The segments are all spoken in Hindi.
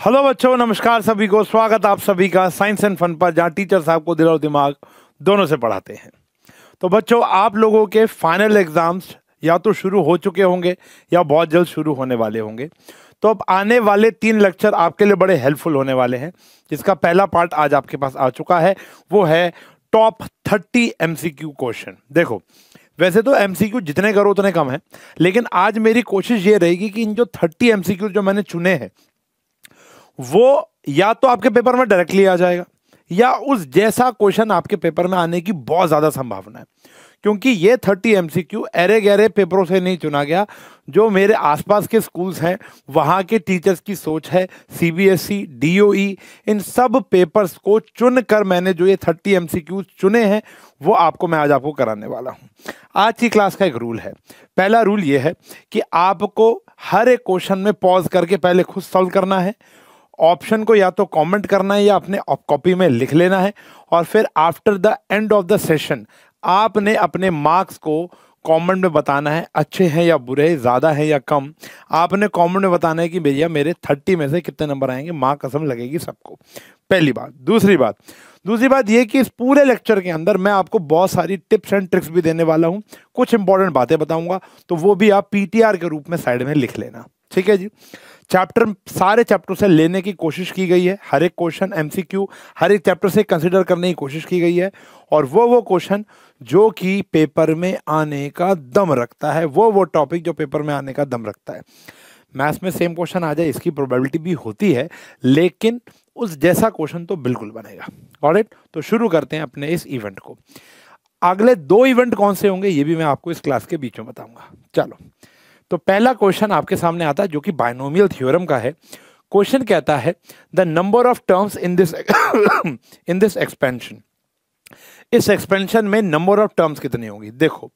हेलो बच्चों, नमस्कार सभी को। स्वागत आप सभी का साइंस एंड फन पर, जहाँ टीचर्स आपको दिल और दिमाग दोनों से पढ़ाते हैं। तो बच्चों, आप लोगों के फाइनल एग्जाम्स या तो शुरू हो चुके होंगे या बहुत जल्द शुरू होने वाले होंगे। तो अब आने वाले 3 लेक्चर आपके लिए बड़े हेल्पफुल होने वाले हैं, जिसका पहला पार्ट आज आपके पास आ चुका है। वो है टॉप 30 एमसीक्यू क्वेश्चन। देखो, वैसे तो एमसीक्यू जितने करो उतने कम है, लेकिन आज मेरी कोशिश ये रहेगी कि इन जो 30 एमसीक्यू जो मैंने चुने हैं वो या तो आपके पेपर में डायरेक्टली आ जाएगा या उस जैसा क्वेश्चन आपके पेपर में आने की बहुत ज्यादा संभावना है। क्योंकि ये 30 एमसीक्यू अरे गहरे पेपरों से नहीं चुना गया। जो मेरे आसपास के स्कूल्स हैं वहां के टीचर्स की सोच है, सीबीएसई, डीओई, इन सब पेपर्स को चुनकर मैंने जो ये 30 एमसीक्यू चुने हैं वो मैं आज आपको कराने वाला हूं। आज की क्लास का एक रूल है। पहला रूल ये है कि आपको हर एक क्वेश्चन में पॉज करके पहले खुद सॉल्व करना है, ऑप्शन को या तो कमेंट करना है या अपने कॉपी में लिख लेना है, और फिर after the end of the session आपने अपने मार्क्स को कमेंट में बताना है। अच्छे हैं या बुरे, ज़्यादा है या कम, आपने कमेंट में बताना है कि भैया मेरे 30 में से कितने नंबर आएंगे। माँ कसम लगेगी सबको। पहली बात। दूसरी बात ये कि इस पूरे लेक्चर के अंदर मैं आपको बहुत सारी टिप्स एंड ट्रिक्स भी देने वाला हूँ, कुछ इंपॉर्टेंट बातें बताऊंगा, तो वो भी आप पीटीआर के रूप में साइड में लिख लेना। ठीक है जी। सारे चैप्टर से लेने की कोशिश की गई है। हर एक क्वेश्चन एमसीक्यू हर एक चैप्टर से कंसिडर करने की कोशिश की गई है, और वो क्वेश्चन जो कि पेपर में आने का दम रखता है, वो टॉपिक जो पेपर में आने का दम रखता है। मैथ्स में सेम क्वेश्चन आ जाए इसकी प्रोबेबिलिटी भी होती है, लेकिन उस जैसा क्वेश्चन तो बिल्कुल बनेगा। ऑलराइट, तो शुरू करते हैं अपने इस इवेंट को। अगले 2 इवेंट कौन से होंगे ये भी मैं आपको इस क्लास के बीच में बताऊंगा। चलो, तो पहला क्वेश्चन आपके सामने आता है जो कि बायनोमियल थ्योरम का है। क्वेश्चन कहता है the number of terms in this expansion. इस एक्सपेंशन में नंबर ऑफ टर्म्स कितनी होंगी। देखो,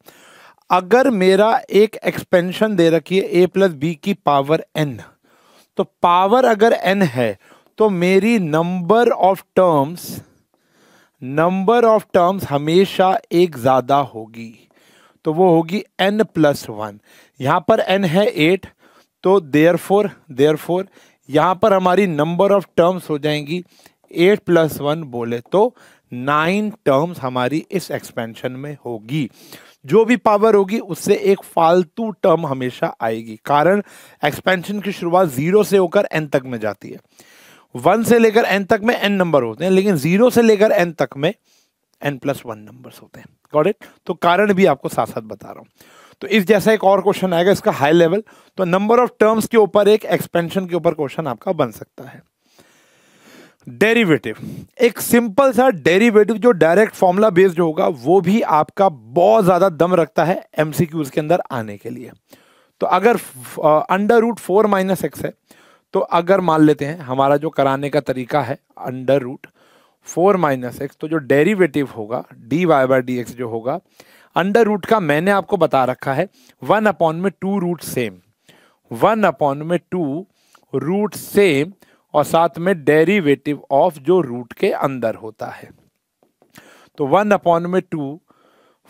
अगर मेरा एक एक्सपेंशन दे रखी है a प्लस बी की पावर n, तो पावर अगर n है तो मेरी नंबर ऑफ टर्म्स हमेशा एक ज्यादा होगी, तो वो होगी n प्लस 1। यहां पर n है 8, तो देयरफॉर यहां पर हमारी नंबर ऑफ टर्म्स हो जाएंगी 8 प्लस 1 बोले तो 9 टर्म्स हमारी इस एक्सपेंशन में होगी। जो भी पावर होगी उससे एक फालतू टर्म हमेशा आएगी, कारण एक्सपेंशन की शुरुआत 0 से होकर n तक में जाती है। 1 से लेकर n तक में n नंबर होते हैं, लेकिन 0 से लेकर n तक में n प्लस 1 नंबर्स होते हैं। Got it? तो कारण भी आपको साथ साथ बता रहा हूं। तो इस जैसा एक और क्वेश्चन आएगा, इसका हाई लेवल, तो नंबर ऑफ टर्म्स के ऊपर एक एक्सपेंशन के ऊपर क्वेश्चन आपका बन सकता है। डेरिवेटिव, एक सिंपल सा डेरिवेटिव जो डायरेक्ट फॉर्मूला बेस्ड होगा, वो भी आपका बहुत ज्यादा दम रखता है एमसीक्यूज के अंदर आने के लिए। तो अगर अंडर रूट 4 माइनस एक्स है, तो अगर मान लेते हैं हमारा जो कराने का तरीका है अंडर रूट 4 माइनस एक्स, तो जो डेरिवेटिव होगा dy बाई डी एक्स जो होगा, अंडर रूट का मैंने आपको बता रखा है 1/2 रूट सेम, 1/2 रूट सेम, और साथ में डेरिवेटिव ऑफ जो रूट के अंदर होता है। तो 1/2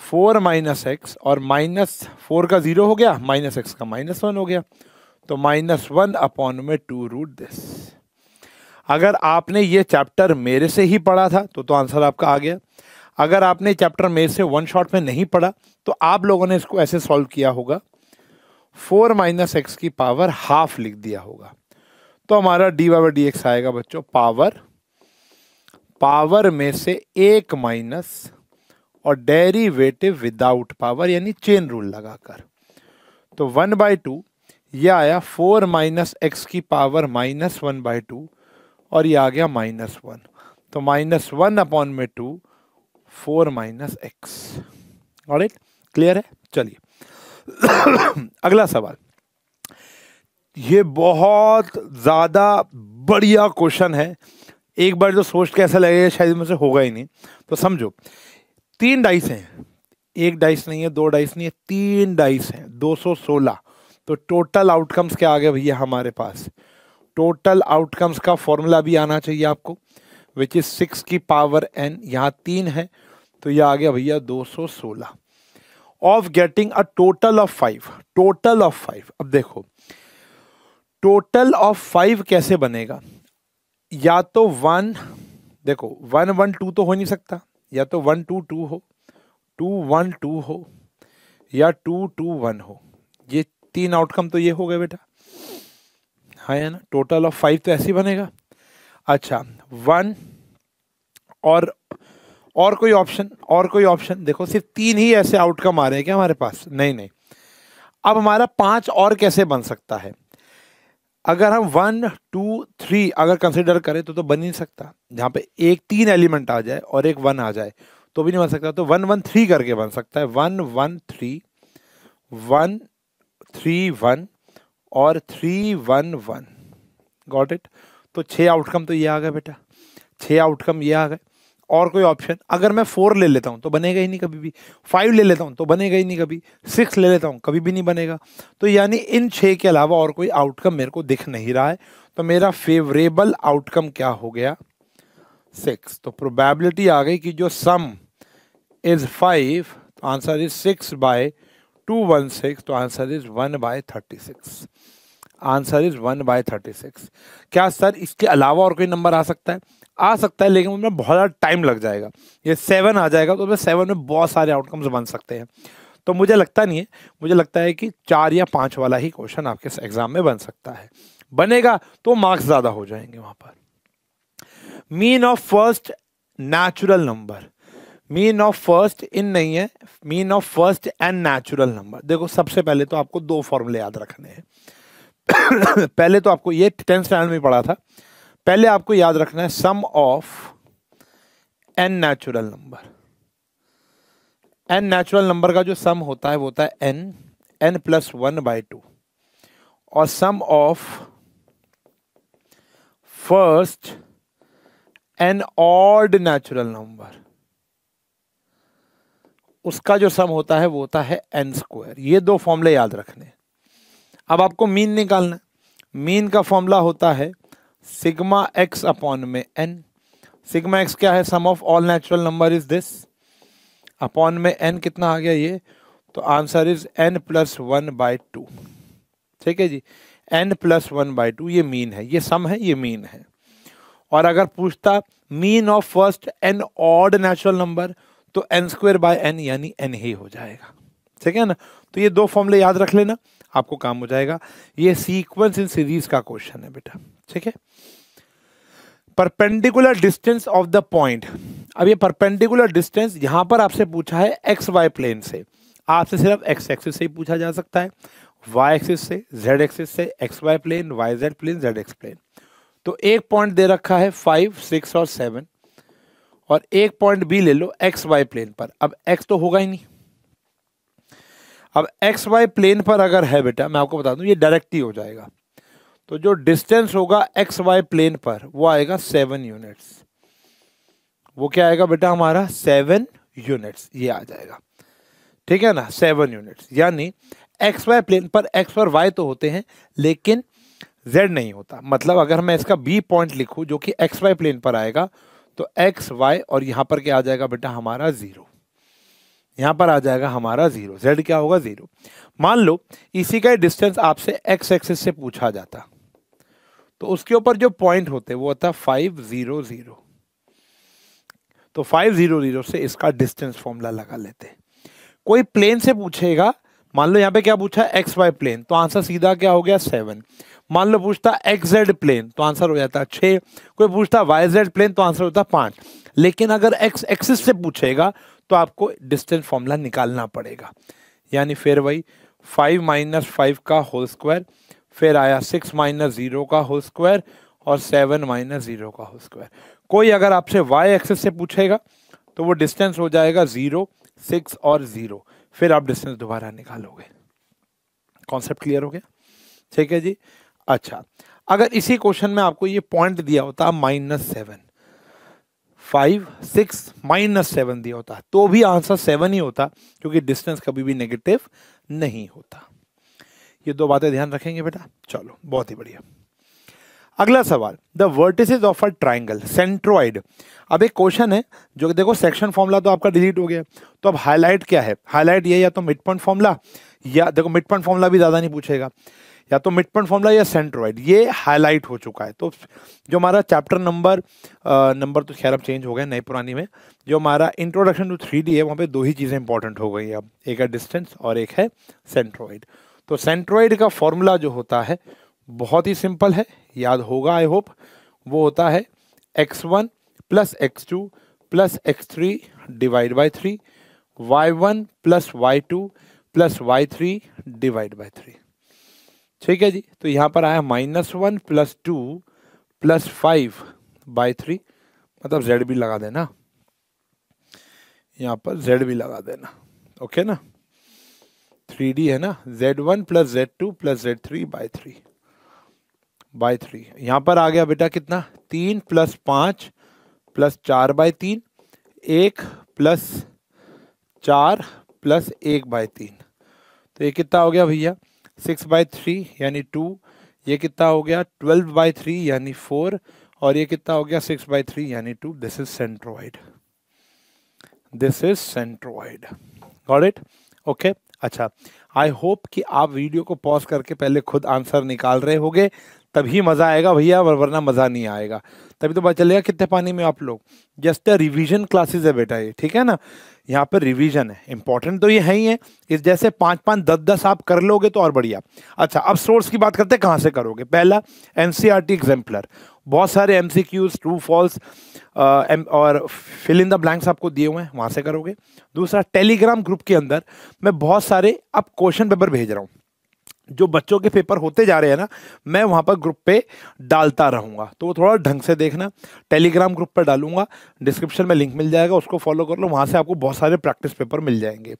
4 माइनस एक्स, और -4 का 0 हो गया, माइनस एक्स का -1 हो गया, तो -1/2 रूट दिस। अगर आपने ये चैप्टर मेरे से ही पढ़ा था तो आंसर आपका आ गया। अगर आपने चैप्टर मेरे से वन शॉट में नहीं पढ़ा तो आप लोगों ने इसको ऐसे सॉल्व किया होगा, 4 माइनस एक्स की पावर हाफ लिख दिया होगा, तो हमारा dy बाई डी एक्स आएगा बच्चों पावर में से 1 माइनस और डेरिवेटिव विदाउट पावर, यानी चेन रूल लगाकर। तो 1/2 ये आया 4 माइनस एक्स की पावर -1/2, और ये आ गया -1, तो -1/2 4 माइनस एक्स। ऑलराइट, क्लियर है? चलिए अगला सवाल। ये बहुत ज्यादा बढ़िया क्वेश्चन है। एक बार जो सोच के ऐसा लगेगा शायद मुझसे होगा ही नहीं, तो समझो 3 डाइस हैं, 1 डाइस नहीं है, 2 डाइस नहीं है, 3 डाइस हैं, 216। तो टोटल आउटकम्स क्या आ गए भैया हमारे पास? टोटल आउटकम्स का फॉर्मूला भी आना चाहिए आपको, विच इज 6 की पावर n, यहाँ 3 है, तो ये आ गया भैया 216 of getting a total of 5। अब देखो टोटल ऑफ 5 कैसे बनेगा? या तो 1, देखो 1 1 2 तो हो नहीं सकता, या तो 1 2 2 हो, 2 1 2 हो, या 2 2 1 हो। ये 3 आउटकम तो ये हो गए बेटा, हाँ या ना, टोटल ऑफ 5 तो ऐसे ही बनेगा। अच्छा 1 और कोई ऑप्शन, और कोई ऑप्शन, देखो सिर्फ 3 ही ऐसे आउटकम आ रहे हैं क्या हमारे पास, नहीं नहीं। अब हमारा 5 और कैसे बन सकता है, अगर हम 1 2 3 अगर कंसिडर करें तो बन नहीं सकता, जहां पे एक 3 एलिमेंट आ जाए और एक 1 आ जाए तो भी नहीं बन सकता, तो 1 1 3 करके बन सकता है, 1 1 3 1 3 1 और 3 1 1। Got it. तो 6 आउटकम तो ये आ गए बेटा, 6 आउटकम ये आ गए। और कोई ऑप्शन, अगर मैं 4 ले लेता हूं तो बनेगा ही नहीं कभी भी, 5 ले लेता हूं तो बनेगा ही नहीं कभी, 6 ले लेता हूं कभी भी नहीं बनेगा। तो यानी इन 6 के अलावा और कोई आउटकम मेरे को दिख नहीं रहा है, तो मेरा फेवरेबल आउटकम क्या हो गया, 6। तो प्रोबेबिलिटी आ गई कि जो सम इज 5, तो आंसर इज 6/216, तो आंसर इज 1/36। Answer is 1/36। क्या सर इसके अलावा और कोई नंबर आ सकता है, आ सकता है, लेकिन उसमें बहुत ज़्यादा टाइम लग जाएगा। ये 7 आ जाएगा तो 7 में बहुत सारे आउटकम्स बन सकते हैं, तो मुझे लगता नहीं है, मुझे लगता है कि 4 या 5 वाला ही क्वेश्चन आपके एग्जाम में बन सकता है। बनेगा तो मार्क्स ज़्यादा हो जाएंगे वहां पर। Mean of first natural number, mean of first in नहीं है, mean of first and natural number. देखो सबसे पहले तो आपको 2 फॉर्मूले याद रखने हैं। पहले तो आपको ये 10th स्टैंडर्ड में पढ़ा था, पहले आपको याद रखना है sum of n natural number. N natural number का जो सम होता है वो होता है n + 1/2, और sum of first n odd natural number, उसका जो सम होता है वो होता है n²। ये 2 फॉर्मूले याद रखने। अब आपको मीन निकालना है, मीन का फॉर्मूला होता है सिग्मा x अपॉन में n। सिग्मा x क्या है, sum of all natural number is this, upon में n कितना आ गया ये, तो आंसर इज n + 1/2। ठीक है जी, n + 1/2 ये मीन है, ये सम है, ये मीन है। और अगर पूछता mean of first n odd natural number, तो n²/n यानी n ही हो जाएगा। ठीक है ना, तो ये 2 फॉर्मूले याद रख लेना, आपको काम हो जाएगा। ये सीक्वेंस इन सीरीज का क्वेश्चन है बेटा। ठीक है, perpendicular distance of the point. अब ये परपेंडिकुलर डिस्टेंस यहां पर आपसे पूछा है एक्स वाई प्लेन से, आपसे सिर्फ एक्स एक्सिस से ही पूछा जा सकता है, वाई एक्सिस से, जेड एक्सिस से, X Y plane, Y Z plane, Z X plane. तो एक पॉइंट दे रखा है 5 6 और 7, और एक पॉइंट बी ले लो एक्स वाई प्लेन पर। अब एक्स तो होगा ही नहीं, अब एक्स वाई प्लेन पर अगर है बेटा, मैं आपको बता दूं ये डायरेक्ट ही हो जाएगा, तो जो डिस्टेंस होगा एक्स वाई प्लेन पर वो आएगा 7 यूनिट्स। वो क्या आएगा बेटा हमारा 7 यूनिट्स, ये आ जाएगा। ठीक है ना, 7 यूनिट्स, यानी एक्स वाई प्लेन पर एक्स और वाई तो होते हैं लेकिन जेड नहीं होता। मतलब अगर मैं इसका बी पॉइंट लिखूं जो कि एक्स वाई प्लेन पर आएगा, तो एक्स वाई और यहां पर क्या आ जाएगा बेटा हमारा 0, यहां पर आ जाएगा हमारा 0, जेड क्या होगा 0। मान लो इसी का डिस्टेंस आपसे एक्स एक्सिस से पूछा जाता, तो उसके ऊपर जो पॉइंट होते वो होता 5 0 0, तो 5 0 0 से इसका डिस्टेंस फॉर्मूला लगा लेते। कोई प्लेन से पूछेगा, मान लो यहाँ पे क्या पूछा एक्स वाई प्लेन, तो आंसर सीधा क्या हो गया 7। मान लो पूछता एक्स जेड प्लेन, तो आंसर हो जाता 6। कोई पूछता वाई जेड प्लेन, तो आंसर होता 5। लेकिन अगर एक्स एक्सिस से पूछेगा तो आपको डिस्टेंस फॉर्मूला निकालना पड़ेगा, यानी फिर वही 5 - 5 का होल स्क्वायर, फिर आया 6 - 0 का होल स्क्वायर, और 7 - 0 का होल स्क्वायर। कोई अगर आपसे वाई एक्सिस से पूछेगा तो वो डिस्टेंस हो जाएगा 0 6 और 0, फिर आप डिस्टेंस दोबारा निकालोगे। कॉन्सेप्ट क्लियर हो गया? ठीक है जी। अच्छा, अगर इसी क्वेश्चन में आपको ये पॉइंट दिया होता -7, 5 6 -7 दिया होता तो भी आंसर 7 ही होता, क्योंकि डिस्टेंस कभी भी नेगेटिव नहीं होता। ये 2 बातें ध्यान रखेंगे बेटा। चलो बहुत ही बढ़िया। अगला सवाल, the vertices of a triangle centroid. अब एक क्वेश्चन है जो देखो सेक्शन फॉर्मूला तो आपका डिलीट हो गया, तो अब हाईलाइट क्या है? हाईलाइट ये या तो मिड पॉइंट फॉर्मूला, या देखो मिड पॉइंट फॉर्मूला भी ज्यादा नहीं पूछेगा, या तो मिड पॉइंट फॉर्मूला या सेंट्रोइड, ये हाईलाइट हो चुका है। तो जो हमारा चैप्टर नंबर तो खैर अब चेंज हो गया नई पुरानी में, जो हमारा इंट्रोडक्शन टू 3D है वहाँ पे दो ही चीज़ें इंपॉर्टेंट हो गई अब, एक है डिस्टेंस और एक है सेंट्रोइड। तो सेंट्रोइड का फॉर्मूला जो होता है बहुत ही सिंपल है, याद होगा आई होप, वो होता है x1 plus x2 plus x3 divide by 3, y1 plus y2 plus y3 divide by 3। ठीक है जी, तो यहाँ पर आया -1 प्लस 2 प्लस 5 बाई 3, मतलब z भी लगा देना, यहाँ पर z भी लगा देना, ओके ना, 3D है ना, z1 plus z2 plus z3 by 3। यहाँ पर आ गया बेटा कितना, 3 plus 5 plus 4 by 3, 1 plus 4 plus 1 by 3, तो ये कितना हो गया भैया 6 बाई 3 यानी 2, ये कितना हो गया 12 बाई 3 यानी 4, और ये कितना हो गया 6 बाई 3 यानी 2। This is centroid, this is centroid, got it, okay. अच्छा, आई होप कि आप वीडियो को पॉज करके पहले खुद आंसर निकाल रहे होगे, तभी मज़ा आएगा भैया, वरना मज़ा नहीं आएगा। तभी तो पता चलेगा कितने पानी में आप लोग। जस्ट रिवीजन क्लासेस है बेटा ये, ठीक है ना, यहाँ पर रिवीजन है, इंपॉर्टेंट तो ये है ही है। इस जैसे 5-5, 10-10 आप कर लोगे तो और बढ़िया। अच्छा, अब सोर्स की बात करते हैं, कहाँ से करोगे। पहला एनसीईआरटी एग्जाम्पलर, बहुत सारे एमसीक्यूज, ट्रू फॉल्स और फिल इन द ब्लैंक्स आपको दिए हुए हैं, वहाँ से करोगे। दूसरा, टेलीग्राम ग्रुप के अंदर मैं बहुत सारे अब क्वेश्चन पेपर भेज रहा हूँ, जो बच्चों के पेपर होते जा रहे हैं ना, मैं वहाँ पर ग्रुप पे डालता रहूँगा, तो वो थोड़ा ढंग से देखना। टेलीग्राम ग्रुप पर डालूंगा, डिस्क्रिप्शन में लिंक मिल जाएगा, उसको फॉलो कर लो, वहाँ से आपको बहुत सारे प्रैक्टिस पेपर मिल जाएंगे।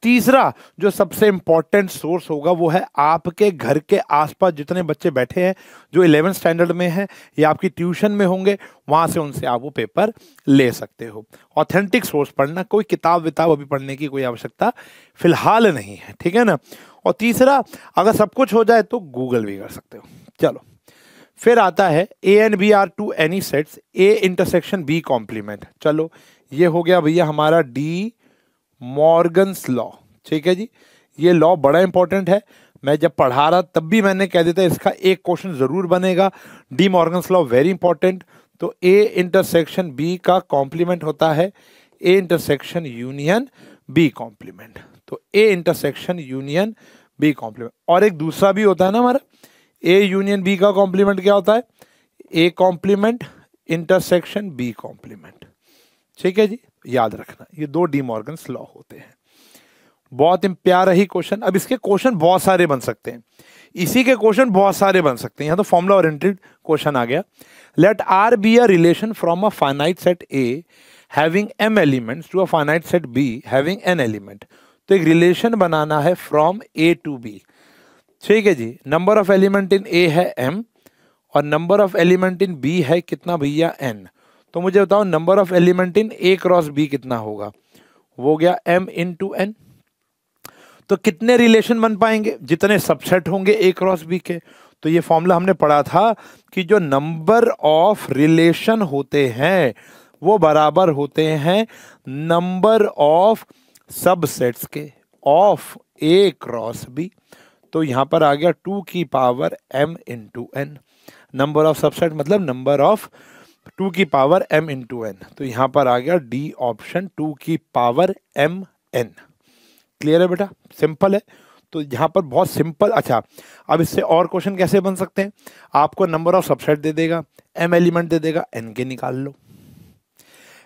तीसरा जो सबसे इम्पॉर्टेंट सोर्स होगा वो है आपके घर के आसपास जितने बच्चे बैठे हैं जो 11th स्टैंडर्ड में हैं या आपकी ट्यूशन में होंगे, वहाँ से उनसे आप वो पेपर ले सकते हो। ऑथेंटिक सोर्स पढ़ना, कोई किताब विताब अभी पढ़ने की कोई आवश्यकता फिलहाल नहीं है, ठीक है ना। और तीसरा, अगर सब कुछ हो जाए तो गूगल भी कर सकते हो। चलो, फिर आता है A and B are two any sets A intersection B complement. चलो, ये हो गया भैया हमारा डी मॉर्गन्स लॉ, ठीक है जी। ये लॉ बड़ा इंपॉर्टेंट है, मैं जब पढ़ा रहा तब भी मैंने कह दिया था इसका एक क्वेश्चन जरूर बनेगा। De Morgan's law very important. तो ए इंटरसेक्शन बी का कॉम्प्लीमेंट होता है A intersection union B complement. तो A intersection union B complement. और एक दूसरा भी होता है ना हमारा, ए यूनियन बी का कॉम्प्लीमेंट क्या होता है, A complement intersection B complement, ठीक है जी, याद रखना। ये दो डी मॉर्गन्स लॉ होते हैं। बहुत प्यारा ही क्वेश्चन। अब इसके क्वेश्चन बहुत सारे बन सकते हैं, इसी के क्वेश्चन बहुत सारे बन सकते हैं। यहाँ तो फॉर्मूला ओरिएंटेड क्वेश्चन आ गया। Let R be a relation from a finite set A having m elements to a finite set b having n element. तो एक रिलेशन बनाना है फ्रॉम a टू b, ठीक है जी। Number of element in a है m और number of element in b है कितना भैया n। तो मुझे बताओ number of element in a cross b कितना होगा, वो हो गया m इंटू n। तो कितने रिलेशन बन पाएंगे, जितने सबसेट होंगे a क्रॉस b के। तो ये फॉर्मूला हमने पढ़ा था कि जो नंबर ऑफ रिलेशन होते हैं वो बराबर होते हैं नंबर ऑफ सबसेट्स के ऑफ ए क्रॉस बी। तो यहां पर आ गया 2 की power m into N. Number of subset मतलब नंबर ऑफ 2 की पावर m इंटू एन। तो यहां पर आ गया डी ऑप्शन 2 की पावर m n। क्लियर है बेटा, सिंपल है। तो यहाँ पर बहुत सिंपल। अच्छा, अब इससे और क्वेश्चन कैसे बन सकते हैं, आपको नंबर ऑफ सबसेट दे देगा, m एलिमेंट दे देगा, n के निकाल लो।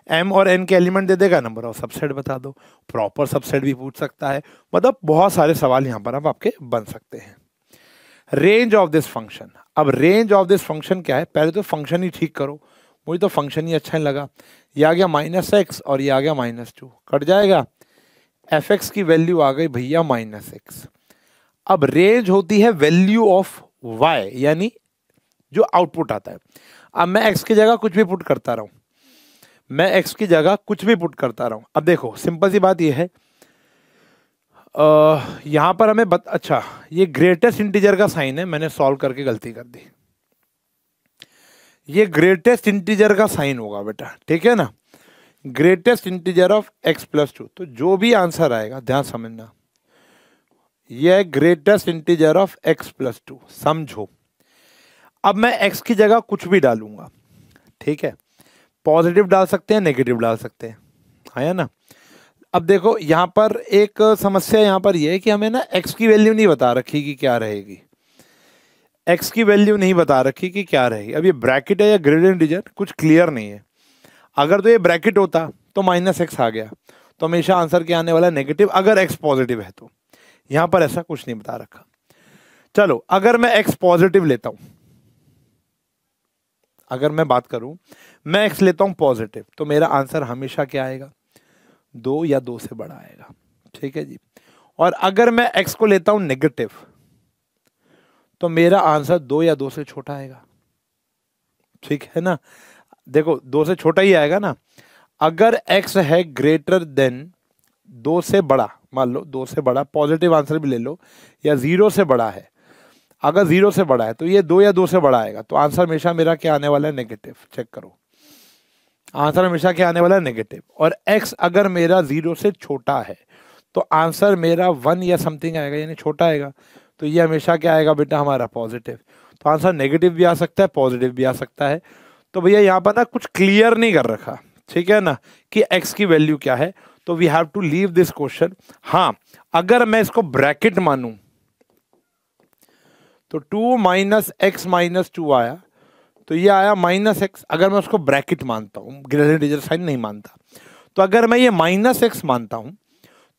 m और n के एलिमेंट दे देगा, नंबर ऑफ सबसेट बता दो। प्रॉपर सबसेट भी पूछ सकता है, मतलब बहुत सारे सवाल यहाँ पर अब आपके बन सकते हैं। Range of this function. अब रेंज ऑफ दिस फंक्शन क्या है, पहले तो फंक्शन ही ठीक करो। मुझे तो फंक्शन ही अच्छा नहीं लगा। ये आ गया -x और ये आ गया -2, कट जाएगा। fx की वैल्यू आ गई भैया -x। अब रेंज होती है वैल्यू ऑफ y, यानी जो आउटपुट आता है। अब मैं x की जगह कुछ भी पुट करता रहूं, मैं x की जगह कुछ भी पुट करता रहूं। अब देखो सिंपल सी बात ये है, यहां पर हमें अच्छा, ये ग्रेटेस्ट इंटीजर का साइन है, मैंने सॉल्व करके गलती कर दी। ये ग्रेटेस्ट इंटीजर का साइन होगा बेटा, ठीक है ना, ग्रेटेस्ट इंटीजर ऑफ x + 2। तो जो भी आंसर आएगा ध्यान समझना, ये है greatest integer of x plus 2। समझो, अब मैं x की जगह कुछ भी डालूंगा, ठीक है, पॉजिटिव डाल सकते हैं, नेगेटिव डाल सकते हैं, है ना। अब देखो यहां पर एक समस्या यहां पर यह है कि हमें ना x की वैल्यू नहीं बता रखी कि क्या रहेगी, x की वैल्यू नहीं बता रखी कि क्या रहेगी। अब ये ब्रैकेट है या ग्रेटेस्ट इंटीजर कुछ क्लियर नहीं है। अगर तो ये ब्रैकेट होता तो -x आ गया, तो हमेशा आंसर क्या आने वाला है, नेगेटिव, अगर x पॉजिटिव है तो। यहां पर ऐसा कुछ नहीं बता रखा। चलो अगर मैं x पॉजिटिव लेता हूं, अगर मैं बात करूं, मैं x लेता हूं पॉजिटिव, तो मेरा आंसर हमेशा क्या आएगा, 2 या 2 से बड़ा आएगा, ठीक है जी। और अगर मैं x को लेता हूं नेगेटिव, तो मेरा आंसर 2 या 2 से छोटा आएगा, ठीक है ना। देखो 2 से छोटा ही आएगा ना। अगर x है ग्रेटर देन 2 से बड़ा, मान लो 2 से बड़ा, पॉजिटिव आंसर भी ले लो, या 0 से बड़ा है, अगर 0 से बड़ा है तो ये 2 या 2 से बड़ा आएगा, तो आंसर हमेशा मेरा क्या आने वाला है, नेगेटिव। चेक करो, आंसर हमेशा क्या आने वाला है, नेगेटिव। और x अगर मेरा 0 से छोटा है तो आंसर मेरा 1 या समथिंग आएगा, यानी छोटा आएगा, तो ये हमेशा क्या आएगा बेटा, हमारा पॉजिटिव। तो आंसर नेगेटिव भी आ सकता है, पॉजिटिव भी आ सकता है। तो भैया यहाँ पर ना कुछ क्लियर नहीं कर रखा, ठीक है ना, कि x की वैल्यू क्या है, तो we have to leave this question. हाँ, अगर मैं इसको ब्रैकेट मानूं तो 2 - x - 2 आया, तो ये आया -x। अगर मैं उसको ब्रैकेट मानता हूं, ग्रेटेस्ट इंटीजर साइन नहीं मानता, तो अगर मैं ये -x मानता हूं,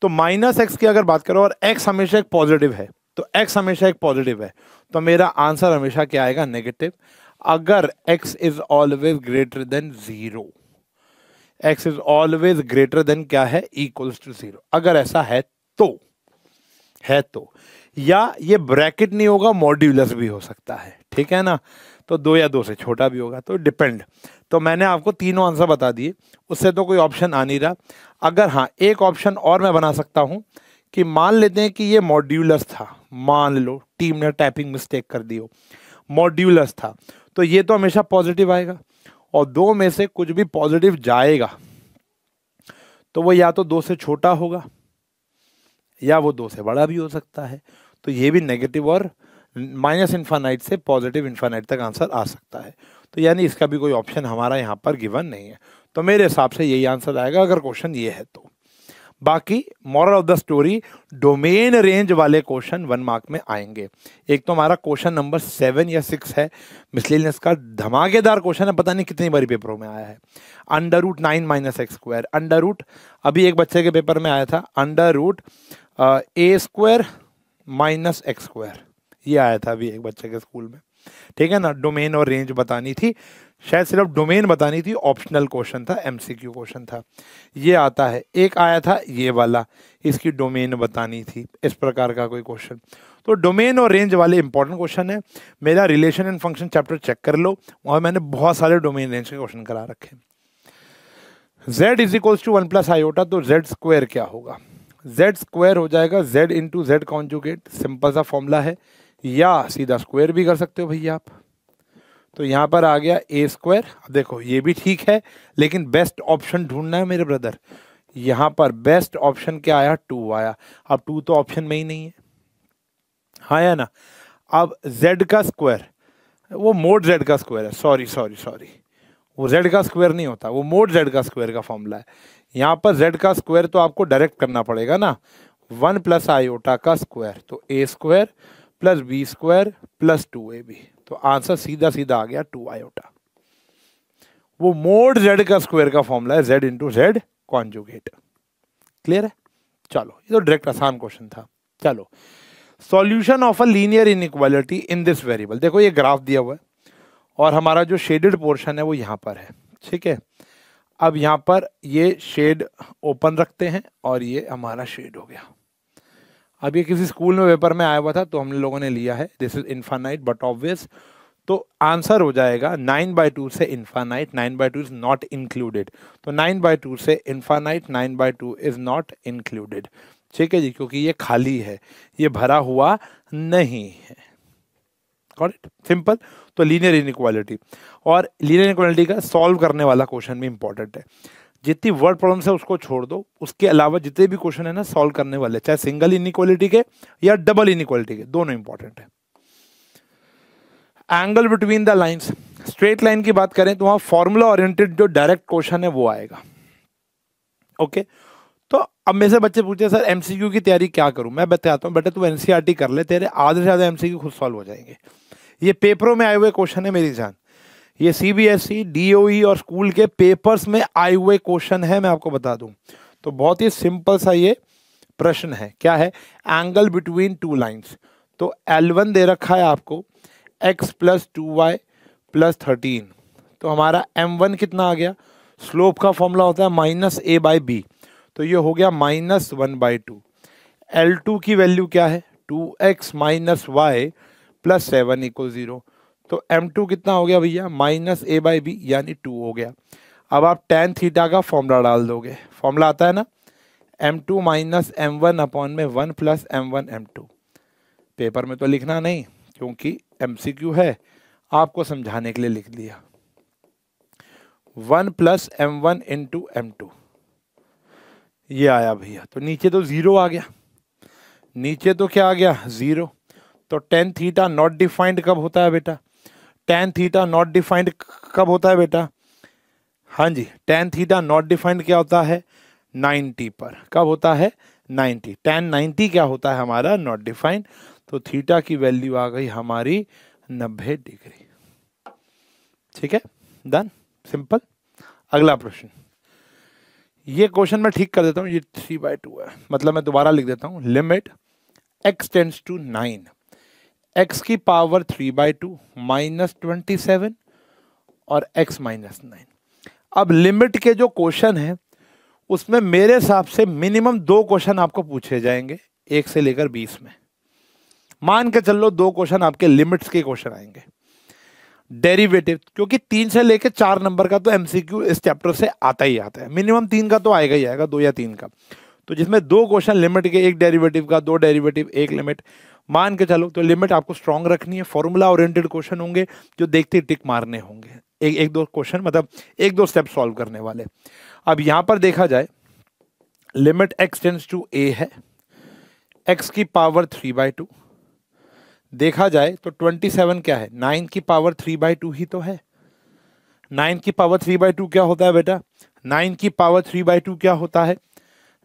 तो -x की अगर बात करो और x हमेशा एक पॉजिटिव है, तो x हमेशा एक पॉजिटिव है, तो मेरा आंसर हमेशा क्या आएगा, नेगेटिव। अगर x is always greater than 0, x is always greater than क्या है, इक्वल्स टू 0, अगर ऐसा है तो, या ये ब्रैकेट नहीं होगा, मॉड्यूलस भी हो सकता है, ठीक है ना। तो 2 या 2 से छोटा भी होगा, तो डिपेंड। तो मैंने आपको तीनों आंसर बता दिए, उससे तो कोई ऑप्शन आ नहीं रहा। अगर हाँ, एक ऑप्शन और मैं बना सकता हूं कि मान लेते हैं कि ये मॉड्यूलस था, मान लो टीम ने टाइपिंग मिस्टेक कर दी हो, मॉड्यूलस था, तो ये तो हमेशा पॉजिटिव आएगा, और 2 में से कुछ भी पॉजिटिव जाएगा तो वो या तो 2 से छोटा होगा या वो 2 से बड़ा भी हो सकता है। तो ये भी नेगेटिव और -इनफाइनाइट से पॉजिटिव इनफाइनाइट तक आंसर आ सकता है। तो यानी इसका भी कोई ऑप्शन हमारा यहाँ पर गिवन नहीं है। तो मेरे हिसाब से यही आंसर आएगा अगर क्वेश्चन ये है तो। बाकी moral of the story, domain range वाले क्वेश्चन 1 मार्क में आएंगे। एक तो हमारा क्वेश्चन नंबर 7 या 6 है, मिसलेनियस का धमाकेदार क्वेश्चन है, पता नहीं कितनी बारी पेपरों में आया है। √9 - x², अंडर अभी एक बच्चे के पेपर में आया था, √a² - x², ये आया था अभी एक बच्चे के स्कूल में, ठीक है ना। डोमेन और रेंज बतानी थी, शायद सिर्फ डोमेन बतानी थी, ऑप्शनल क्वेश्चन था, MCQ क्वेश्चन था, ये आता है। एक आया था ये वाला, इसकी डोमेन बतानी थी, इस प्रकार का कोई क्वेश्चन। तो डोमेन और रेंज वाले इंपॉर्टेंट क्वेश्चन है। मेरा relation and function chapter check कर लो, वहां मैंने बहुत सारे डोमेन रेंज के क्वेश्चन करा रखे। z = 1 + i, तो z² क्या होगा, z² हो जाएगा z × z कॉन्जुगेट, सिंपल सा फॉर्मूला है, या सीधा स्क्वायर भी कर सकते हो भैया आप। तो यहां पर आ गया a²। अब देखो ये भी ठीक है, लेकिन बेस्ट ऑप्शन ढूंढना है मेरे ब्रदर। यहां पर बेस्ट ऑप्शन क्या आया, 2 आया। अब 2 तो ऑप्शन में ही नहीं है, हाँ या ना। अब z का स्क्वायर, वो मोड z का स्क्वायर है, सॉरी, वो z का स्क्वायर नहीं होता, वो मोड z का स्क्वायर का फॉर्मूला है। यहाँ पर z का स्क्वायर तो आपको डायरेक्ट करना पड़ेगा ना, 1 + i का स्क्वायर, तो a² + b² + 2ab, तो आंसर सीधा सीधा आ गया 2i। वो मोड z का स्क्वायर का फॉर्मूला है, z × z कॉन्जुगेट। क्लियर है? चलो ये तो डायरेक्ट आसान क्वेश्चन था। चलो, solution of a linear inequality in this variable. देखो ये ग्राफ दिया हुआ है और हमारा जो शेडेड पोर्शन है वो यहाँ पर है, ठीक है। अब यहाँ पर ये शेड ओपन रखते हैं और ये हमारा शेड हो गया। अब ये किसी स्कूल में पेपर में आया हुआ था तो हम लोगों ने लिया है, this is infinite but obvious. तो आंसर हो जाएगा 9/2 से इनफाइनाइट, 9/2 इज नॉट इंक्लूडेड। तो 9/2 से इनफाइनाइट, 9/2 इज नॉट इंक्लूडेड, ठीक है जी, क्योंकि ये खाली है, ये भरा हुआ नहीं है। Got it? सिंपल। तो लीनियर इनइक्वालिटी, और लीनियर इनइक्वालिटी का सॉल्व करने वाला क्वेश्चन भी इंपॉर्टेंट है। जितनी वर्ड प्रॉब्लम्स है उसको छोड़ दो, उसके अलावा जितने भी क्वेश्चन है ना सॉल्व करने वाले, चाहे सिंगल इनइक्वालिटी के या डबल इनइक्वालिटी के, दोनों इंपॉर्टेंट है। Angle between the lines, straight line की बात करें तो वहां फॉर्मूला ओरिएंटेड जो डायरेक्ट क्वेश्चन है वो आएगा। ओके, तो अब मेरे से बच्चे पूछे सर एमसीक्यू की तैयारी क्या करूं, मैं बताता हूं बेटा तू एनसीईआरटी कर ले, तेरे आधे से ज्यादा एमसीक्यू खुद सॉल्व हो जाएंगे। ये पेपरों में आए हुए क्वेश्चन है मेरी जान, ये सीबीएसई, डीओई और स्कूल के पेपर्स में आए हुए क्वेश्चन है, मैं आपको बता दूं। तो बहुत ही सिंपल सा ये प्रश्न है, क्या है, एंगल बिटवीन टू लाइंस। तो L1 दे रखा है आपको x प्लस 2y प्लस 13, तो हमारा M1 कितना आ गया, स्लोप का फॉर्मूला होता है माइनस a बाई बी, तो ये हो गया -1/2। L2 की वैल्यू क्या है, 2x माइनस वाई प्लस 7 = 0, तो M2 कितना हो गया भैया, -a बाई बी यानी 2 हो गया। अब आप tan थीटा का फॉर्मूला डाल दोगे, फॉर्मूला आता है ना M2 माइनस M1 अपॉन में 1 प्लस M1 M2। पेपर में तो लिखना नहीं क्योंकि MCQ है, आपको समझाने के लिए लिख दिया, 1 प्लस M1 इंटू M2, ये आया भैया। तो नीचे तो 0 आ गया, नीचे तो क्या आ गया 0। तो tan थीटा नॉट डिफाइंड कब होता है बेटा, tan थीटा नॉट डिफाइंड कब होता है बेटा, हाँ जी, tan थीटा नॉट डिफाइंड क्या होता है 90 पर, कब होता है 90, tan 90 क्या होता है हमारा नॉट डिफाइंड। तो थीटा की वैल्यू आ गई हमारी 90 डिग्री। ठीक है, डन, सिंपल। अगला प्रश्न, ये क्वेश्चन मैं ठीक कर देता हूँ, ये 3/2 है, मतलब मैं दोबारा लिख देता हूँ, limit x tends to 9, x की पावर 3/2 माइनस 27 और x माइनस 9। अब लिमिट के जो क्वेश्चन है उसमें मेरे हिसाब से मिनिमम 2 क्वेश्चन आपको पूछे जाएंगे, 1 से लेकर 20 में। मान के चल लो 2 क्वेश्चन आपके लिमिट्स के क्वेश्चन आएंगे। डेरिवेटिव, क्योंकि 3 से लेकर 4 नंबर का तो एमसीक्यू इस चैप्टर से आता ही आता है, मिनिमम 3 का तो आएगा ही आएगा, 2 या 3 का। तो जिसमें 2 क्वेश्चन लिमिट के, 1 डेरिवेटिव का, 2 डेरिवेटिव 1 लिमिट, मान के चलो। तो लिमिट आपको स्ट्रॉन्ग रखनी है, फॉर्मूला ओरिएंटेड क्वेश्चन होंगे जो देखते टिक मारने होंगे, एक दो क्वेश्चन मतलब 1-2 स्टेप सॉल्व करने वाले। अब यहां पर देखा जाए, limit x tends to a है, x की पावर 3/2, देखा जाए तो 27 क्या है, 9 की पावर 3/2 ही तो है। 9 की पावर 3/2 क्या होता है बेटा, 9 की पावर 3/2 क्या होता है,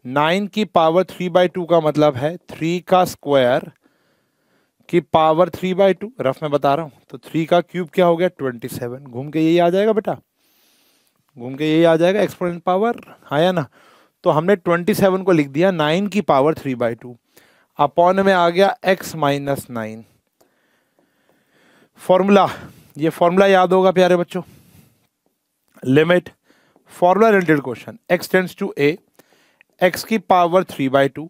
9 की पावर 3/2 का मतलब है 3 का स्क्वायर की पावर 3/2, रफ में बता रहा हूं। तो 3 का क्यूब क्या हो गया 27, घूम के यही आ जाएगा बेटा, घूम के यही आ जाएगा एक्सपोनेंट पावर, आया ना। तो हमने 27 को लिख दिया 9 की पावर 3/2, अपॉन में आ गया x माइनस 9। फॉर्मूला, ये फॉर्मूला याद होगा प्यारे बच्चों, limit, formula related question, x tends to a, x की पावर 3/2,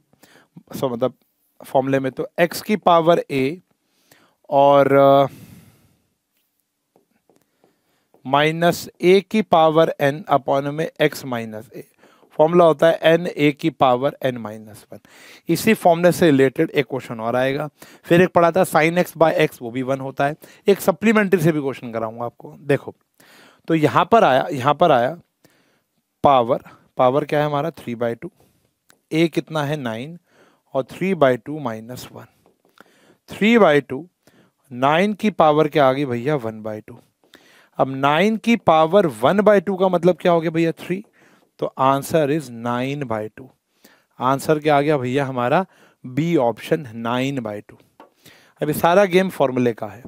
सो मतलब फॉर्मूले में तो x की पावर a और माइनस a की पावर n अपॉन में x माइनस a। फॉर्मूला होता है n a की पावर n माइनस 1। इसी फॉर्मूले से रिलेटेड एक क्वेश्चन और आएगा। फिर एक पढ़ा था साइन x बाय x, वो भी 1 होता है। एक सप्लीमेंट्री से भी क्वेश्चन कराऊंगा आपको। देखो तो यहां पर आया पावर, पावर क्या है हमारा 3/2, a कितना है 9 और 3/2 माइनस 1, 3/2, 9 की पावर क्या आ गई भैया 1/2। अब 9 की पावर 1/2 का मतलब क्या हो गया भैया 3, तो आंसर इज 9/2। आंसर क्या आ गया भैया हमारा बी ऑप्शन 9/2। अभी सारा गेम फॉर्मूले का है,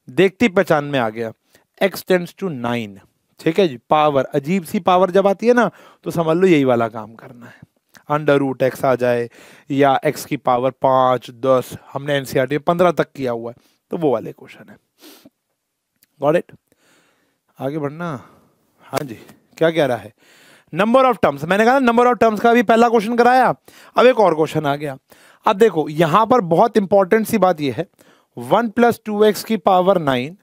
देखती पहचान में आ गया, x टेंड्स टू 9, ठीक है जी। पावर, अजीब सी पावर जब आती है ना तो समझ लो यही वाला काम करना है, √x आ जाए या x की पावर 5, 10, हमने एनसीईआरटी 15 तक किया हुआ है, तो वो वाले क्वेश्चन है। गॉट इट, आगे बढ़ना। हाँ जी, क्या कह रहा है, नंबर ऑफ टर्म्स, मैंने कहा नंबर ऑफ टर्म्स का भी पहला क्वेश्चन कराया, अब एक और क्वेश्चन आ गया। अब देखो यहां पर बहुत इंपॉर्टेंट सी बात यह है, 1 + 2x की पावर 9